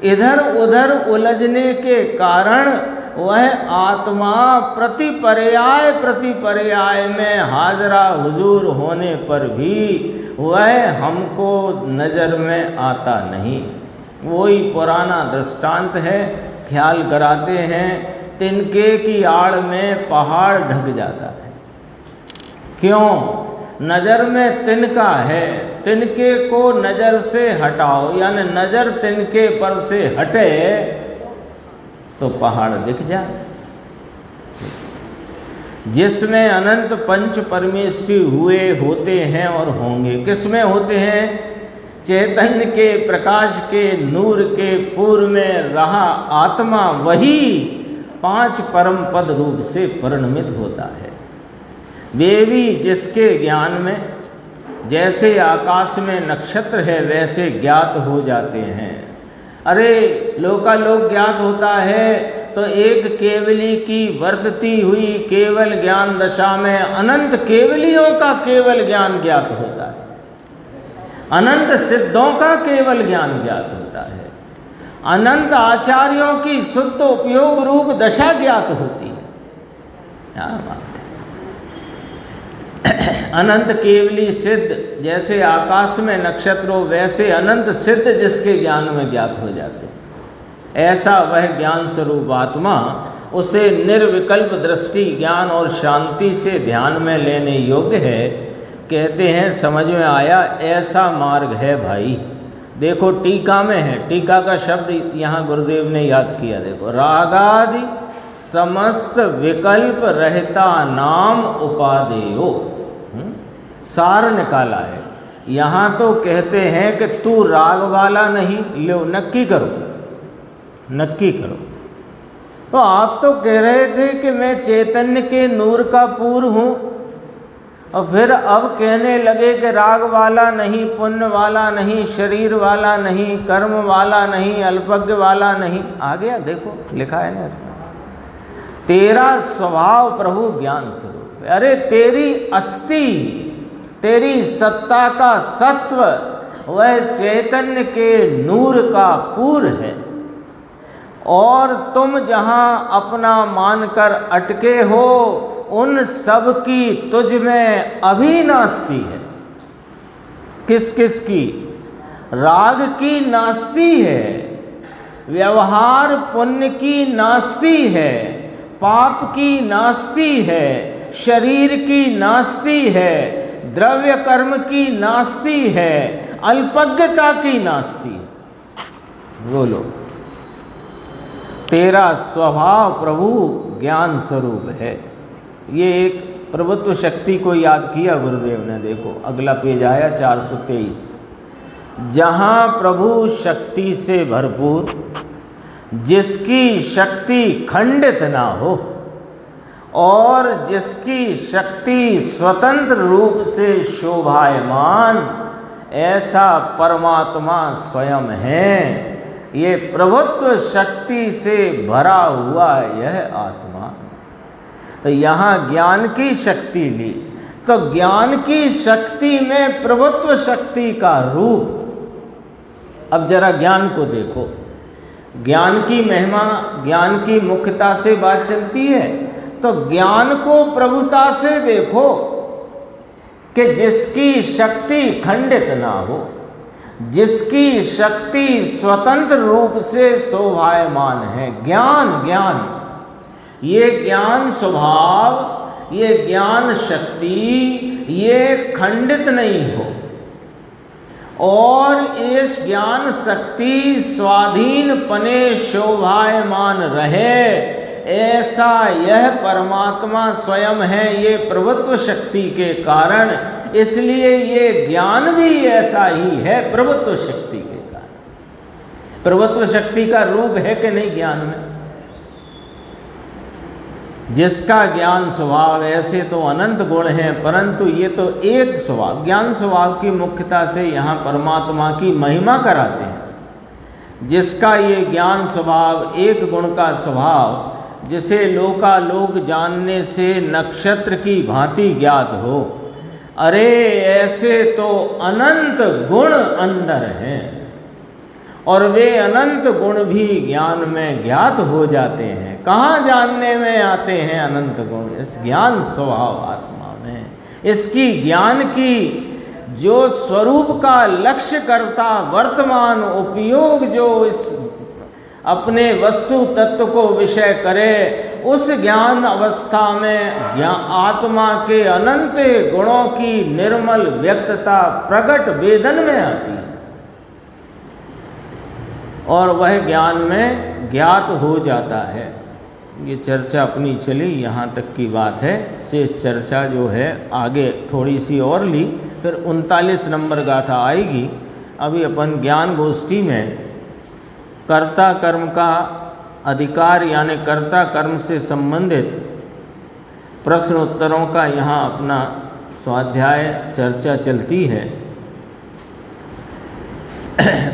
इधर उधर उलझने के कारण वह आत्मा प्रति पर्याय में हाजरा हुजूर होने पर भी वह हमको नज़र में आता नहीं। वही पुराना दृष्टांत है, ख्याल कराते हैं, तिनके की आड़ में पहाड़ ढक जाता है। क्यों? नज़र में तिनका है, तिनके को नज़र से हटाओ, यानी नज़र तिनके पर से हटे तो पहाड़ दिख जाए। जिसमें अनंत पंच परमेष्टि हुए होते हैं और होंगे, किसमें होते हैं? चैतन्य के प्रकाश के नूर के पूर्व में रहा आत्मा वही पांच परम पद रूप से परिणमित होता है। वे भी जिसके ज्ञान में जैसे आकाश में नक्षत्र है वैसे ज्ञात हो जाते हैं। अरे लोकालोक ज्ञात होता है तो एक केवली की वर्तती हुई केवल ज्ञान दशा में अनंत केवलियों का केवल ज्ञान ज्ञात होता है, अनंत सिद्धों का केवल ज्ञान ज्ञात होता है, अनंत आचार्यों की शुद्ध उपयोग रूप दशा ज्ञात होती है। क्या बात है। अनंत केवली सिद्ध, जैसे आकाश में नक्षत्रों वैसे अनंत सिद्ध जिसके ज्ञान में ज्ञात हो जाते, ऐसा वह ज्ञान स्वरूप आत्मा, उसे निर्विकल्प दृष्टि ज्ञान और शांति से ध्यान में लेने योग्य है। कहते हैं समझ में आया, ऐसा मार्ग है भाई। देखो टीका में है, टीका का शब्द यहाँ गुरुदेव ने याद किया। देखो, रागादि समस्त विकल्प रहता नाम उपादेयो, सार निकाला है। यहाँ तो कहते हैं कि तू राग वाला नहीं, लो नक्की करो, नक्की करो। तो आप तो कह रहे थे कि मैं चैतन्य के नूर का पूर्व हूँ, और फिर अब कहने लगे कि राग वाला नहीं, पुण्य वाला नहीं, शरीर वाला नहीं, कर्म वाला नहीं, अल्पज्ञ वाला नहीं। आ गया, देखो लिखा है ना इसमें, तेरा स्वभाव प्रभु ज्ञान स्वरूप है। अरे तेरी अस्थि, तेरी सत्ता का सत्व वह चैतन्य के नूर का पूर है, और तुम जहाँ अपना मानकर अटके हो उन सब की तुझ में अभी नास्ती है। किस किस की? राग की नास्ती है, व्यवहार पुण्य की नास्ती है, पाप की नास्ती है, शरीर की नास्ती है, द्रव्य कर्म की नास्ती है, अल्पज्ञता की नास्ती है। बोलो, तेरा स्वभाव प्रभु ज्ञान स्वरूप है। ये एक प्रभुत्व शक्ति को याद किया गुरुदेव ने। देखो अगला पेज आया 423, जहाँ प्रभु शक्ति से भरपूर, जिसकी शक्ति खंडित ना हो और जिसकी शक्ति स्वतंत्र रूप से शोभायमान, ऐसा परमात्मा स्वयं है। ये प्रभुत्व शक्ति से भरा हुआ यह आत्मा। तो यहाँ ज्ञान की शक्ति ली, तो ज्ञान की शक्ति में प्रभुत्व शक्ति का रूप। अब जरा ज्ञान को देखो, ज्ञान की महिमा, ज्ञान की मुख्यता से बात चलती है, तो ज्ञान को प्रभुता से देखो कि जिसकी शक्ति खंडित ना हो, जिसकी शक्ति स्वतंत्र रूप से शोभायमान है। ज्ञान ये ज्ञान स्वभाव, ये ज्ञान शक्ति, ये खंडित नहीं हो और इस ज्ञान शक्ति स्वाधीन पने शोभायमान रहे, ऐसा यह परमात्मा स्वयं है। ये प्रभुत्व शक्ति के कारण, इसलिए ये ज्ञान भी ऐसा ही है प्रभुत्व शक्ति के कारण। प्रभुत्व शक्ति का रूप है कि नहीं ज्ञान में? जिसका ज्ञान स्वभाव, ऐसे तो अनंत गुण हैं, परंतु ये तो एक स्वभाव, ज्ञान स्वभाव की मुख्यता से यहाँ परमात्मा की महिमा कराते हैं। जिसका ये ज्ञान स्वभाव, एक गुण का स्वभाव, जिसे लोकालोक जानने से नक्षत्र की भांति ज्ञात हो, अरे ऐसे तो अनंत गुण अंदर हैं और वे अनंत गुण भी ज्ञान में ज्ञात हो जाते हैं। कहाँ जानने में आते हैं अनंत गुण? इस ज्ञान स्वभाव आत्मा में। इसकी ज्ञान की जो स्वरूप का लक्ष्य करता वर्तमान उपयोग जो इस अपने वस्तु तत्व को विषय करे, उस ज्ञान अवस्था में आत्मा के अनंत गुणों की निर्मल व्यक्तता प्रकट वेदन में आती है और वह ज्ञान में ज्ञात हो जाता है। ये चर्चा अपनी चली, यहाँ तक की बात है। शेष चर्चा जो है आगे थोड़ी सी और ली, फिर 39 नंबर गाथा आएगी। अभी अपन ज्ञान गोष्ठी में कर्ता कर्म का अधिकार यानी कर्ता कर्म से संबंधित प्रश्न उत्तरों का यहाँ अपना स्वाध्याय चर्चा चलती है।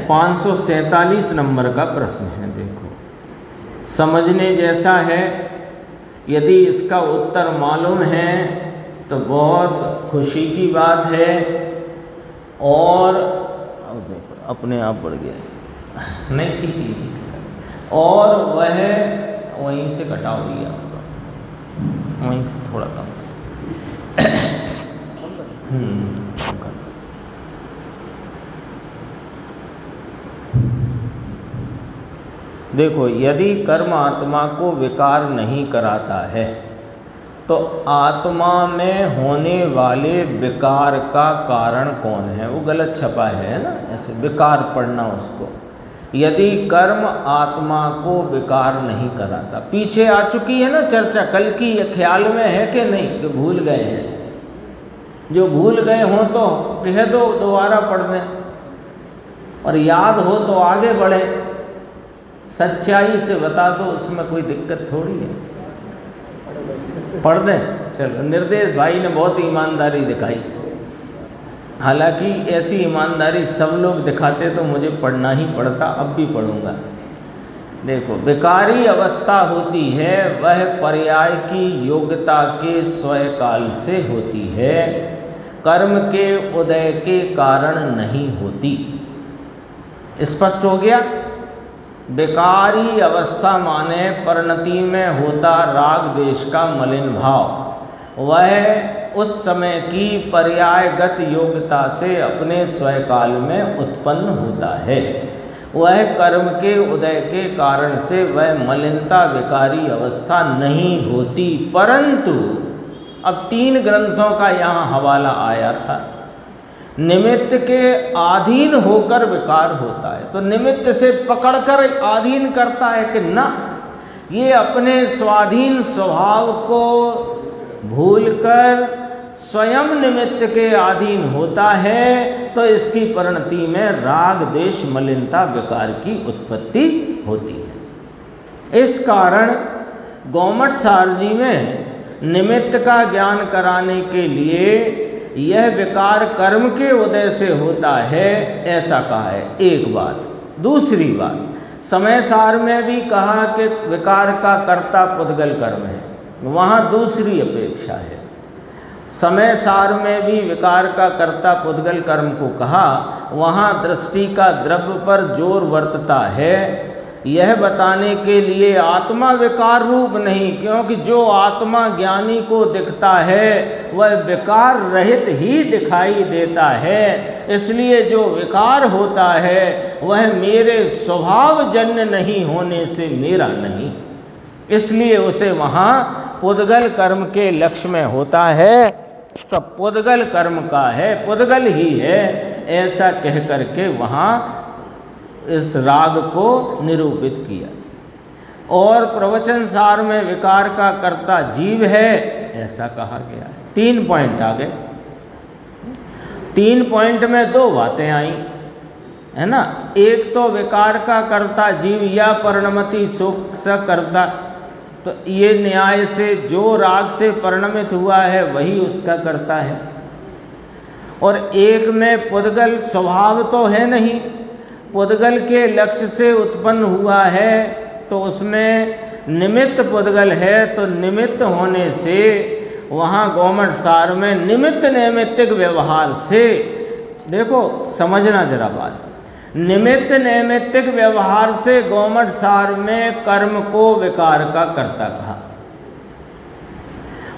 547 नंबर का प्रश्न है, देखो, समझने जैसा है। यदि इसका उत्तर मालूम है तो बहुत खुशी की बात है और अपने आप बढ़ गया नहीं, ठीक है। और वह वहीं से घटाओ दिया, वहीं से थोड़ा कम। देखो, यदि कर्म आत्मा को विकार नहीं कराता है तो आत्मा में होने वाले विकार का कारण कौन है? वो गलत छपा है ना, ऐसे विकार पढ़ना उसको। यदि कर्म आत्मा को विकार नहीं कराता, पीछे आ चुकी है ना चर्चा कल की, ये ख्याल में है कि नहीं कि भूल गए हैं? जो भूल गए हों तो कह दो, दोबारा पढ़ दें, और याद हो तो आगे बढ़े। सच्चाई से बता दो, उसमें कोई दिक्कत थोड़ी है, पढ़ दें। चलो, निर्देश भाई ने बहुत ईमानदारी दिखाई, हालांकि ऐसी ईमानदारी सब लोग दिखाते तो मुझे पढ़ना ही पड़ता, अब भी पढ़ूंगा। देखो, विकारी अवस्था होती है वह पर्याय की योग्यता के स्वयकाल से होती है, कर्म के उदय के कारण नहीं होती। स्पष्ट हो गया? विकारी अवस्था माने परिणति में होता राग द्वेष का मलिन भाव, वह उस समय की पर्यायगत योग्यता से अपने स्वयकाल में उत्पन्न होता है। वह कर्म के उदय के कारण से वह मलिनता विकारी अवस्था नहीं होती। परंतु अब 3 ग्रंथों का यहाँ हवाला आया था। निमित्त के अधीन होकर विकार होता है, तो निमित्त से पकड़कर अधीन करता है कि ना, ये अपने स्वाधीन स्वभाव को भूलकर स्वयं निमित्त के अधीन होता है, तो इसकी परिणति में राग द्वेष मलिनता विकार की उत्पत्ति होती है। इस कारण गौमठ सारजी में निमित्त का ज्ञान कराने के लिए यह विकार कर्म के उदय से होता है, ऐसा कहा है। एक बात। दूसरी बात, समय सार में भी कहा कि विकार का कर्ता पुद्गल कर्म है, वहाँ दूसरी अपेक्षा है। समय सार में भी विकार का कर्ता पुद्गल कर्म को कहा, वहाँ दृष्टि का द्रव्य पर जोर वर्तता है, यह बताने के लिए आत्मा विकार रूप नहीं, क्योंकि जो आत्मा ज्ञानी को दिखता है वह विकार रहित ही दिखाई देता है। इसलिए जो विकार होता है वह मेरे स्वभाव जन्य नहीं होने से मेरा नहीं, इसलिए उसे वहाँ पुद्गल कर्म के लक्ष्य में होता है, तो पुद्गल कर्म का है, पुद्गल ही है, ऐसा कह करके वहाँ इस राग को निरूपित किया। और प्रवचन सार में विकार का कर्ता जीव है, ऐसा कहा गया है। 3 पॉइंट आ गए। 3 पॉइंट में 2 बातें आई, है ना। एक तो विकार का कर्ता जीव या परिणमति सुख स कर्ता, तो ये न्याय से जो राग से परिणमित हुआ है वही उसका कर्ता है। और एक में पुद्गल स्वभाव तो है नहीं, पुद्गल के लक्ष्य से उत्पन्न हुआ है, तो उसमें निमित्त पुद्गल है, तो निमित्त होने से वहाँ गौमठ सार में निमित्त नैमित्तिक व्यवहार से, देखो समझना जरा बात, निमित्त नैमित्तिक व्यवहार से गौमठ सार में कर्म को विकार का कर्ता कहा,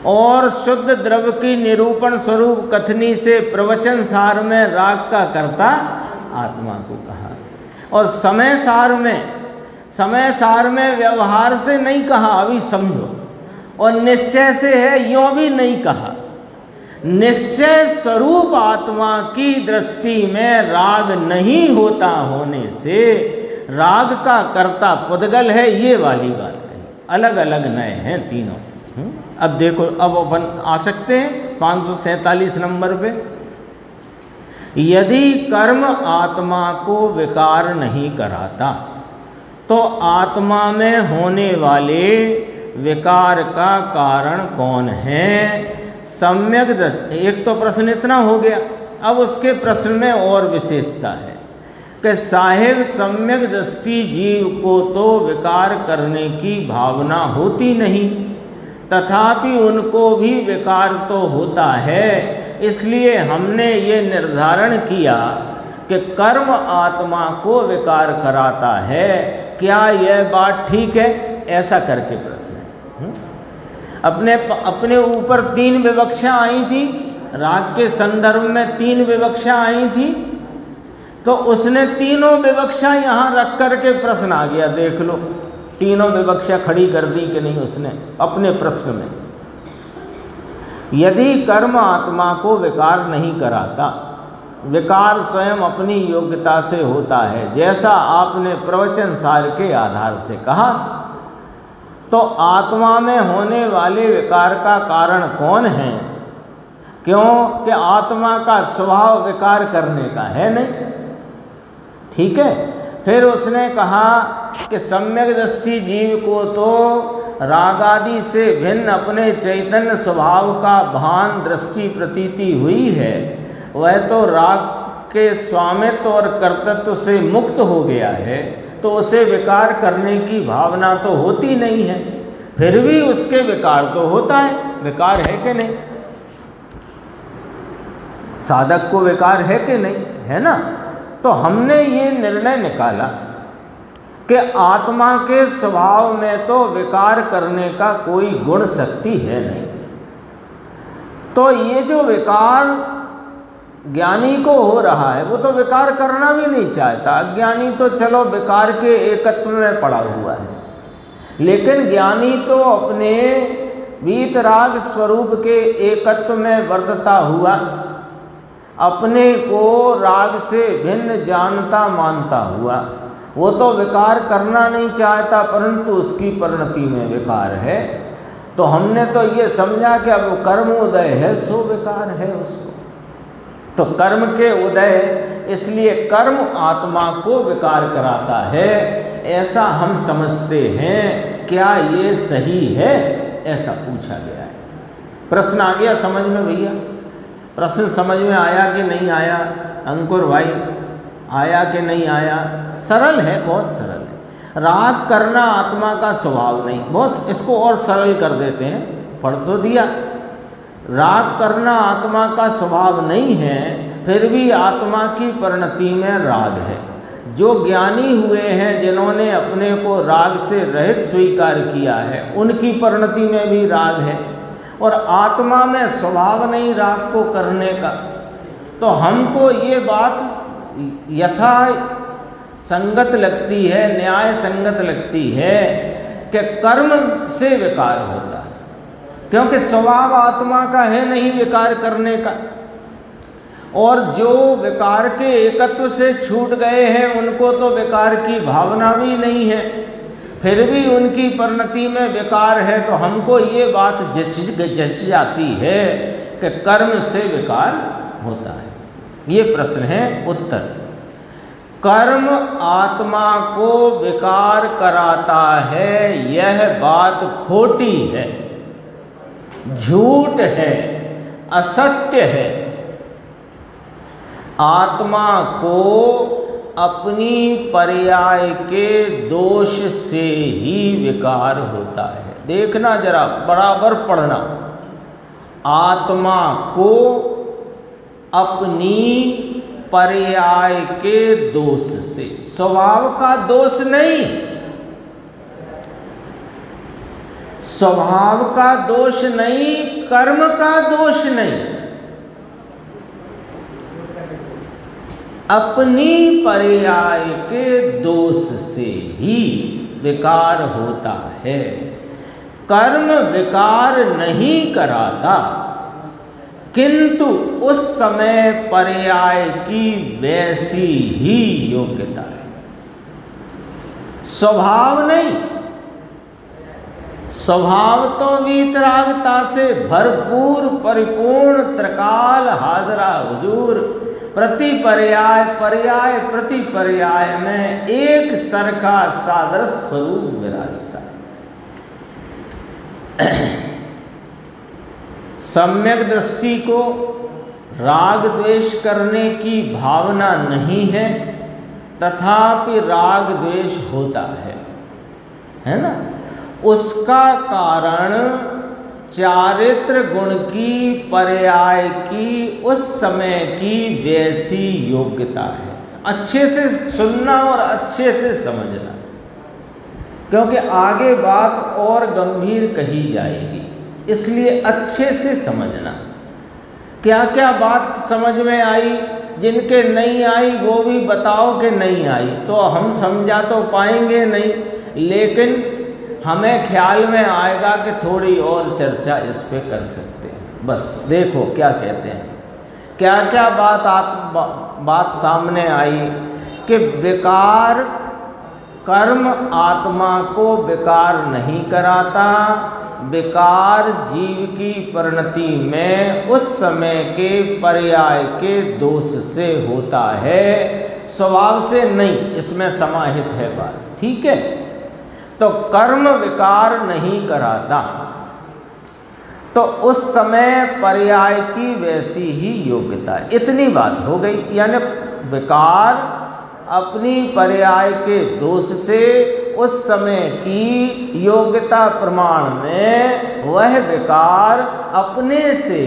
और शुद्ध द्रव्य की निरूपण स्वरूप कथनी से प्रवचन सार में राग का कर्ता आत्मा को कहा। और समय सार में व्यवहार से नहीं कहा, अभी समझो, और निश्चय से है, यूं भी नहीं कहा। निश्चय स्वरूप आत्मा की दृष्टि में राग नहीं होता होने से राग का कर्ता पुद्गल है, ये वाली बात कही। अलग अलग नए हैं तीनों। अब देखो, अब अपन आ सकते हैं 547 नंबर पे। यदि कर्म आत्मा को विकार नहीं कराता तो आत्मा में होने वाले विकार का कारण कौन है? सम्यक एक तो प्रश्न इतना हो गया। अब उसके प्रश्न में और विशेषता है कि साहिब सम्यक दृष्टि जीव को तो विकार करने की भावना होती नहीं, तथापि उनको भी विकार तो होता है। इसलिए हमने ये निर्धारण किया कि कर्म आत्मा को विकार कराता है। क्या यह बात ठीक है? ऐसा करके प्रश्न है। अपने ऊपर 3 विवक्षा आई थी, राग के संदर्भ में 3 विवक्षा आई थी, तो उसने तीनों विवक्षा यहाँ रख करके प्रश्न आ गया। देख लो, तीनों विवक्षा खड़ी कर दी कि नहीं उसने अपने प्रश्न में। यदि कर्म आत्मा को विकार नहीं कराता, विकार स्वयं अपनी योग्यता से होता है, जैसा आपने प्रवचन सार के आधार से कहा, तो आत्मा में होने वाले विकार का कारण कौन है? क्यों कि आत्मा का स्वभाव विकार करने का है नहीं। ठीक है। फिर उसने कहा कि सम्यक दृष्टि जीव को तो राग आदि से भिन्न अपने चैतन्य स्वभाव का भान दृष्टि प्रतीति हुई है, वह तो राग के स्वामित्व और कर्तृत्व से मुक्त हो गया है, तो उसे विकार करने की भावना तो होती नहीं है। फिर भी उसके विकार तो होता है। विकार है कि नहीं? साधक को विकार है कि नहीं? है ना। तो हमने ये निर्णय निकाला कि आत्मा के स्वभाव में तो विकार करने का कोई गुण शक्ति है नहीं। तो ये जो विकार ज्ञानी को हो रहा है, वो तो विकार करना भी नहीं चाहता। अज्ञानी तो चलो विकार के एकत्व में पड़ा हुआ है, लेकिन ज्ञानी तो अपने वीतराग स्वरूप के एकत्व में वर्तता हुआ अपने को राग से भिन्न जानता मानता हुआ, वो तो विकार करना नहीं चाहता, परंतु उसकी परिणति में विकार है। तो हमने तो ये समझा कि अब कर्म उदय है सो विकार है उसको, तो कर्म के उदय, इसलिए कर्म आत्मा को विकार कराता है, ऐसा हम समझते हैं। क्या ये सही है? ऐसा पूछा गया है। प्रश्न आ गया समझ में भैया? प्रश्न समझ में आया कि नहीं आया? अंकुर भाई, आया कि नहीं आया? सरल है, बहुत सरल है। राग करना आत्मा का स्वभाव नहीं, बहुत इसको और सरल कर देते हैं। पढ़ तो दिया, राग करना आत्मा का स्वभाव नहीं है, फिर भी आत्मा की परिणति में राग है। जो ज्ञानी हुए हैं, जिन्होंने अपने को राग से रहित स्वीकार किया है, उनकी परिणति में भी राग है और आत्मा में स्वभाव नहीं राग को करने का। तो हमको ये बात यथा संगत लगती है, न्याय संगत लगती है कि कर्म से विकार होता है, क्योंकि स्वभाव आत्मा का है नहीं विकार करने का। और जो विकार के एकत्व से छूट गए हैं, उनको तो विकार की भावना भी नहीं है, फिर भी उनकी परिणति में विकार है। तो हमको ये बात जच जाती है कि कर्म से विकार होता है। ये प्रश्न है उत्तर। कर्म आत्मा को विकार कराता है, यह बात खोटी है, झूठ है, असत्य है। आत्मा को अपनी पर्याय के दोष से ही विकार होता है। देखना जरा, बराबर पढ़ना। आत्मा को अपनी पर्याय के दोष से, स्वभाव का दोष नहीं, स्वभाव का दोष नहीं, कर्म का दोष नहीं, अपनी पर्याय के दोष से ही विकार होता है। कर्म विकार नहीं कराता, किंतु उस समय पर्याय की वैसी ही योग्यता है, स्वभाव नहीं। स्वभाव तो वीतरागता से भरपूर परिपूर्ण त्रिकाल हाजरा हुजूर प्रति पर्याय पर्याय प्रति पर्याय में एक सरखा सादृश स्वरूप विराजता है। सम्यक दृष्टि को राग द्वेष करने की भावना नहीं है, तथापि राग द्वेष होता है ना। उसका कारण चारित्र गुण की पर्याय की उस समय की वैसी योग्यता है। अच्छे से सुनना और अच्छे से समझना, क्योंकि आगे बात और गंभीर कही जाएगी, इसलिए अच्छे से समझना। क्या क्या बात समझ में आई, जिनके नहीं आई वो भी बताओ कि नहीं आई, तो हम समझा तो पाएंगे नहीं, लेकिन हमें ख्याल में आएगा कि थोड़ी और चर्चा इस पे कर सकते हैं। बस देखो क्या कहते हैं, क्या क्या बात सामने आई कि विकार, कर्म आत्मा को विकार नहीं कराता। विकार जीव की परिणति में उस समय के पर्याय के दोष से होता है, स्वभाव से नहीं। इसमें समाहित है बात, ठीक है। तो कर्म विकार नहीं कराता, तो उस समय पर्याय की वैसी ही योग्यता, इतनी बात हो गई। यानी विकार अपनी पर्याय के दोष से उस समय की योग्यता प्रमाण में वह विकार अपने से,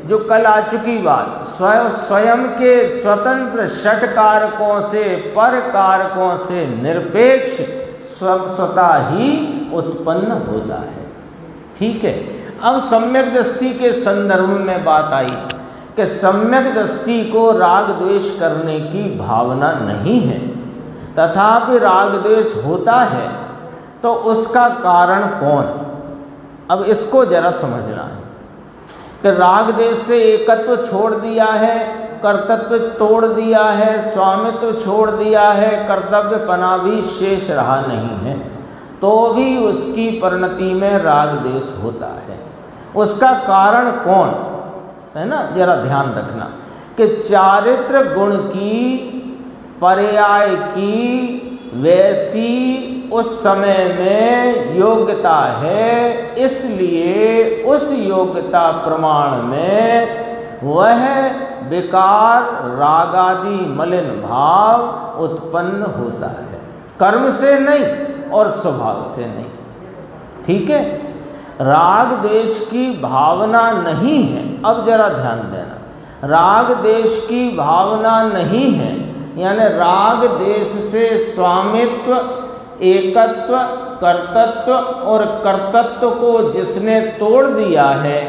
जो कल आ चुकी बात, स्वयं के स्वतंत्र षट कारकों से, पर कारकों से निरपेक्ष स्वतः ही उत्पन्न होता है, ठीक है। अब सम्यक दृष्टि के संदर्भ में बात आई कि सम्यक दृष्टि को राग द्वेष करने की भावना नहीं है, तथापि राग द्वेष होता है। तो उसका कारण कौन? अब इसको जरा समझना है कि राग द्वेष से एकत्व छोड़ दिया है, कर्तव्य तोड़ दिया है, स्वामित्व छोड़ दिया है, कर्तव्यपना भी शेष रहा नहीं है, तो भी उसकी परिणति में राग द्वेष होता है। उसका कारण कौन है ना, जरा ध्यान रखना कि चारित्र गुण की पर्याय की वैसी उस समय में योग्यता है, इसलिए उस योग्यता प्रमाण में वह विकार रागादि मलिन भाव उत्पन्न होता है, कर्म से नहीं और स्वभाव से नहीं, ठीक है। राग देश की भावना नहीं है। अब जरा ध्यान देना, राग देश की भावना नहीं है, यानी राग देश से स्वामित्व, एकत्व, कर्तृत्व और कर्तृत्व को जिसने तोड़ दिया है,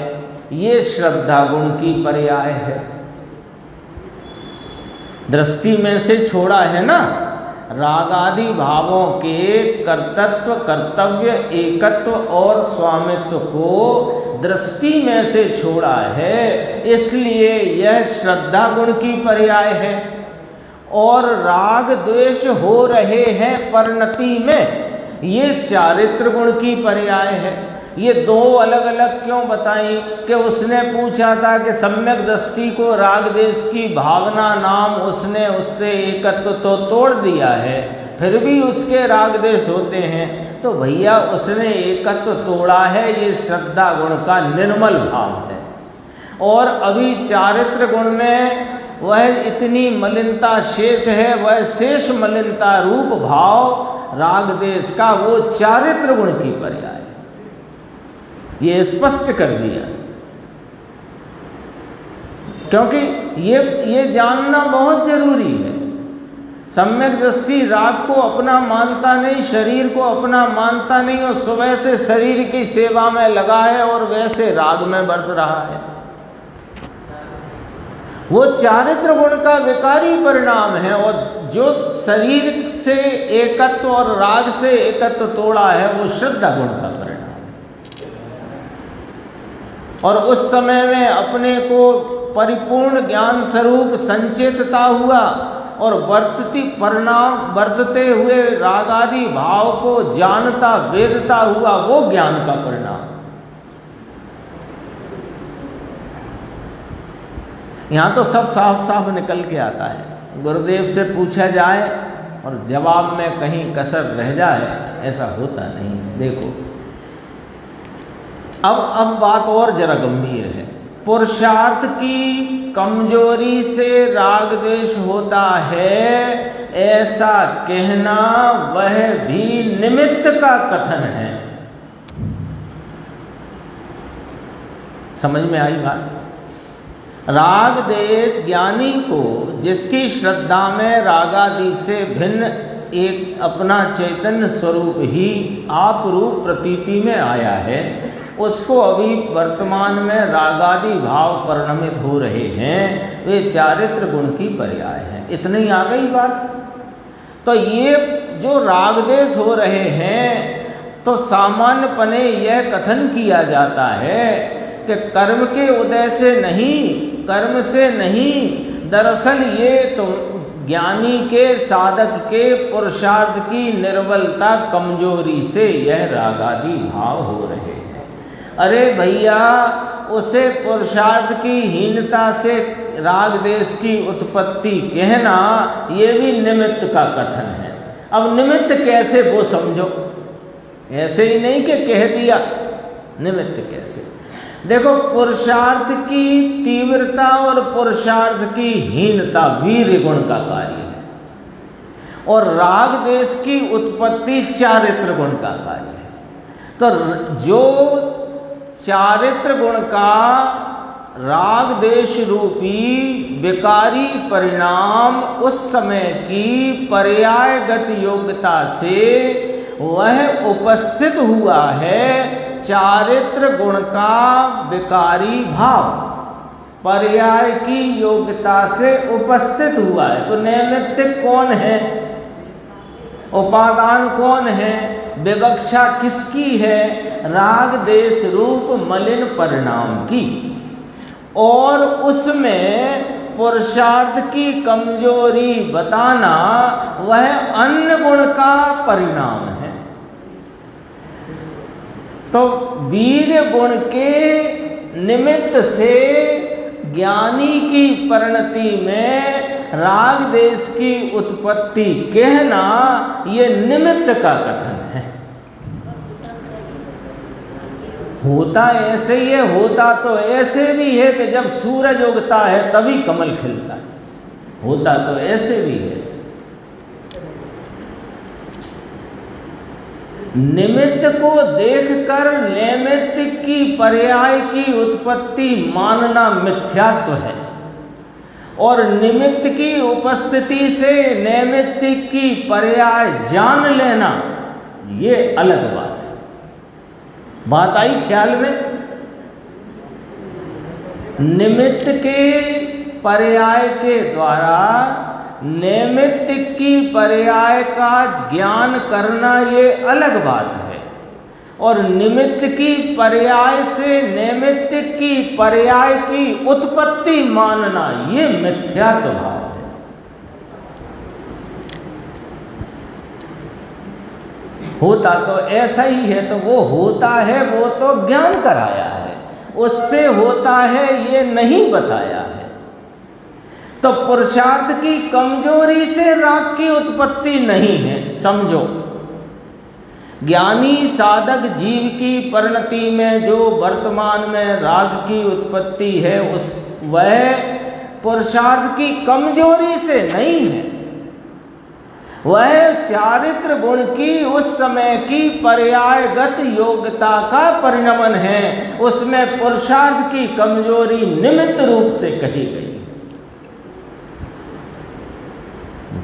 ये श्रद्धा गुण की पर्याय है। दृष्टि में से छोड़ा है ना, राग आदि भावों के कर्तृत्व, कर्तव्य, एकत्व और स्वामित्व को दृष्टि में से छोड़ा है, इसलिए यह श्रद्धा गुण की पर्याय है। और राग द्वेष हो रहे हैं परिणति में, ये चारित्र गुण की पर्याय है। ये दो अलग अलग क्यों बताई कि उसने पूछा था कि सम्यक दृष्टि को राग देश की भावना नाम उसने उससे एकत्व तो तोड़ दिया है, फिर भी उसके राग देश होते हैं। तो भैया उसने एकत्व तोड़ा है, ये श्रद्धा गुण का निर्मल भाव है। और अभी चारित्र गुण में वह इतनी मलिनता शेष है, वह शेष मलिनता रूप भाव राग देश का, वो चारित्र गुण की पर्याय, ये स्पष्ट कर दिया। क्योंकि ये जानना बहुत जरूरी है। सम्यक दृष्टि राग को अपना मानता नहीं, शरीर को अपना मानता नहीं, और सुबह से शरीर की सेवा में लगा है और वैसे राग में बरत रहा है। वो चारित्र गुण का विकारी परिणाम है। और जो शरीर से एकत्व और राग से एकत्व तोड़ा है, वो श्रद्धा गुण का परिणाम। और उस समय में अपने को परिपूर्ण ज्ञान स्वरूप संचेतता हुआ और वर्तते हुए रागादि भाव को जानता वेदता हुआ, वो ज्ञान का परिणाम। यहाँ तो सब साफ साफ निकल के आता है। गुरुदेव से पूछा जाए और जवाब में कहीं कसर रह जाए, ऐसा होता नहीं। देखो अब बात और जरा गंभीर है। पुरुषार्थ की कमजोरी से राग द्वेष होता है, ऐसा कहना वह भी निमित्त का कथन है। समझ में आई बात? राग देश ज्ञानी को, जिसकी श्रद्धा में रागादि से भिन्न एक अपना चैतन्य स्वरूप ही आप रूप प्रतीति में आया है, उसको अभी वर्तमान में रागादि भाव परिणमित हो रहे हैं, वे चारित्र गुण की पर्याय हैं। इतनी आ गई बात। तो ये जो राग देश हो रहे हैं, तो सामान्यपने यह कथन किया जाता है कि कर्म के उदय से नहीं, कर्म से नहीं, दरअसल ये तो ज्ञानी के, साधक के पुरुषार्थ की निर्बलता, कमजोरी से यह रागादि भाव हो रहे हैं। अरे भैया, उसे पुरुषार्थ की हीनता से राग देश की उत्पत्ति कहना, ये भी निमित्त का कथन है। अब निमित्त कैसे, वो समझो। ऐसे ही नहीं कि कह दिया, निमित्त कैसे। देखो, पुरुषार्थ की तीव्रता और पुरुषार्थ की हीनता वीर्य गुण का कार्य है, और राग देश की उत्पत्ति चारित्र गुण का कार्य है। तो जो चारित्र गुण का राग देश रूपी विकारी परिणाम उस समय की पर्यायगत योग्यता से वह उपस्थित हुआ है, चारित्र गुण का विकारी भाव पर्याय की योग्यता से उपस्थित हुआ है। तो नैमित्तिक कौन है, उपादान कौन है, विवक्षा किसकी है? राग देश रूप मलिन परिणाम की। और उसमें पुरुषार्थ की कमजोरी बताना वह अन्य गुण का परिणाम है। तो वीर्य गुण के निमित्त से ज्ञानी की परिणति में राग देश की उत्पत्ति कहना, ये निमित्त का कथन है। होता ऐसे ही है। होता तो ऐसे भी है कि जब सूरज उगता है तभी कमल खिलता है। होता तो ऐसे भी है। निमित्त को देखकर नैमित्तिक की पर्याय की उत्पत्ति मानना मिथ्यात्व है। और निमित्त की उपस्थिति से नैमित्त की पर्याय जान लेना, ये अलग बात है। बात आई ख्याल में? निमित्त के पर्याय के द्वारा नैमित्त की पर्याय का ज्ञान करना, ये अलग बात है। और निमित्त की पर्याय से नैमित्त की पर्याय की उत्पत्ति मानना, ये मिथ्यात्व भाव है। होता तो ऐसा ही है, तो वो होता है, वो तो ज्ञान कराया है, उससे होता है ये नहीं बताया है। तो पुरुषार्थ की कमजोरी से राग की उत्पत्ति नहीं है, समझो। ज्ञानी साधक जीव की परिणति में जो वर्तमान में राग की उत्पत्ति है, वह पुरुषार्थ की कमजोरी से नहीं है, वह चारित्र गुण की उस समय की पर्यायगत योग्यता का परिणमन है। उसमें पुरुषार्थ की कमजोरी निमित्त रूप से कही गई है।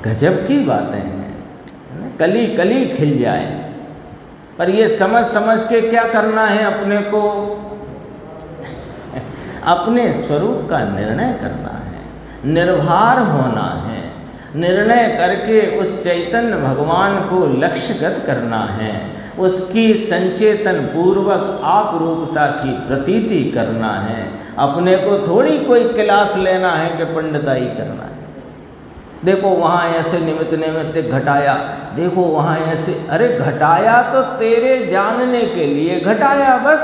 गजब की बातें हैं, कली कली खिल जाए। पर ये समझ समझ के क्या करना है, अपने को अपने स्वरूप का निर्णय करना है, निर्भर होना है, निर्णय करके उस चैतन्य भगवान को लक्ष्यगत करना है, उसकी संचेतन पूर्वक आप रूपता की प्रतीति करना है। अपने को थोड़ी कोई क्लास लेना है कि पंडिताई करना है। देखो वहाँ ऐसे निमित्त निमित्त घटाया, देखो वहाँ ऐसे, अरे घटाया तो तेरे जानने के लिए घटाया बस।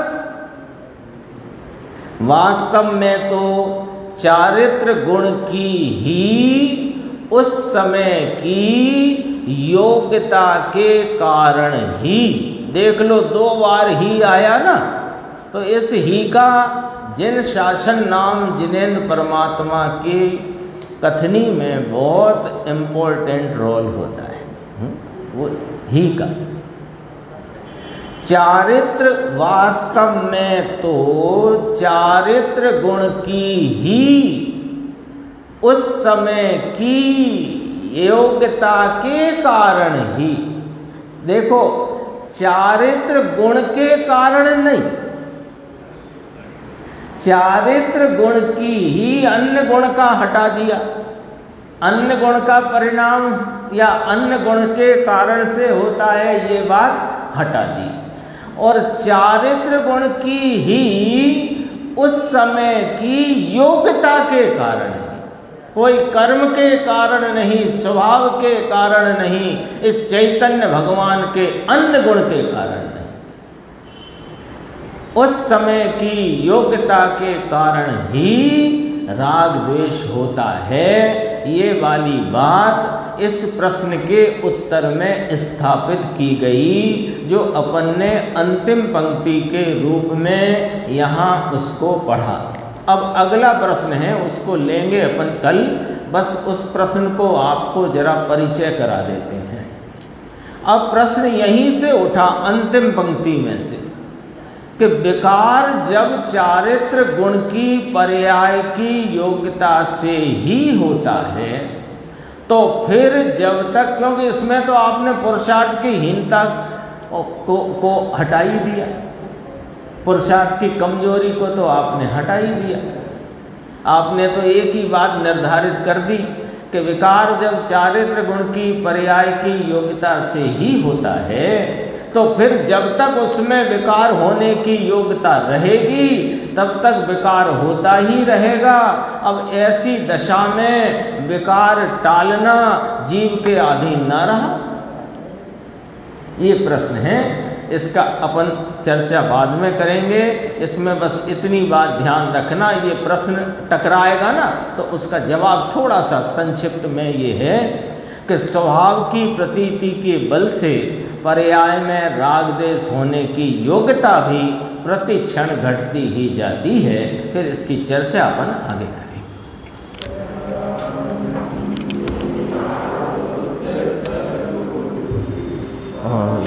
वास्तव में तो चारित्र गुण की ही उस समय की योग्यता के कारण ही, देख लो 2 बार ही आया ना, तो इस ही का जिन शासन नाम जिनेंद्र परमात्मा की कथनी में बहुत इम्पोर्टेंट रोल होता है। वो ही का चारित्र, वास्तव में तो चारित्र गुण की ही उस समय की योग्यता के कारण ही, देखो चारित्र गुण के कारण नहीं, चारित्र गुण की ही अन्य गुण का हटा दिया, अन्य गुण का परिणाम या अन्य गुण के कारण से होता है, ये बात हटा दी। और चारित्र गुण की ही उस समय की योग्यता के कारण, कोई कर्म के कारण नहीं, स्वभाव के कारण नहीं, इस चैतन्य भगवान के अन्य गुण के कारण नहीं, उस समय की योग्यता के कारण ही राग द्वेष होता है। ये वाली बात इस प्रश्न के उत्तर में स्थापित की गई, जो अपन ने अंतिम पंक्ति के रूप में यहाँ उसको पढ़ा। अब अगला प्रश्न है, उसको लेंगे अपन कल। बस उस प्रश्न को आपको जरा परिचय करा देते हैं। अब प्रश्न यहीं से उठा अंतिम पंक्ति में से कि विकार जब चारित्र गुण की पर्याय की योग्यता से ही होता है, तो फिर जब तक, क्योंकि इसमें तो आपने पुरुषार्थ की हीनता को हटा ही दिया, पुरुषार्थ की कमजोरी को तो आपने हटा ही दिया। आपने तो एक ही बात निर्धारित कर दी कि विकार जब चारित्र गुण की पर्याय की योग्यता से ही होता है, तो फिर जब तक उसमें विकार होने की योग्यता रहेगी, तब तक विकार होता ही रहेगा। अब ऐसी दशा में विकार टालना जीव के अधीन न रहा। ये प्रश्न है, इसका अपन चर्चा बाद में करेंगे। इसमें बस इतनी बात ध्यान रखना, ये प्रश्न टकराएगा ना, तो उसका जवाब थोड़ा सा संक्षिप्त में ये है कि स्वभाव की प्रतीति के बल से पर्याय में राग देश होने की योग्यता भी प्रति क्षण घटती ही जाती है। फिर इसकी चर्चा अपन आगे करें। और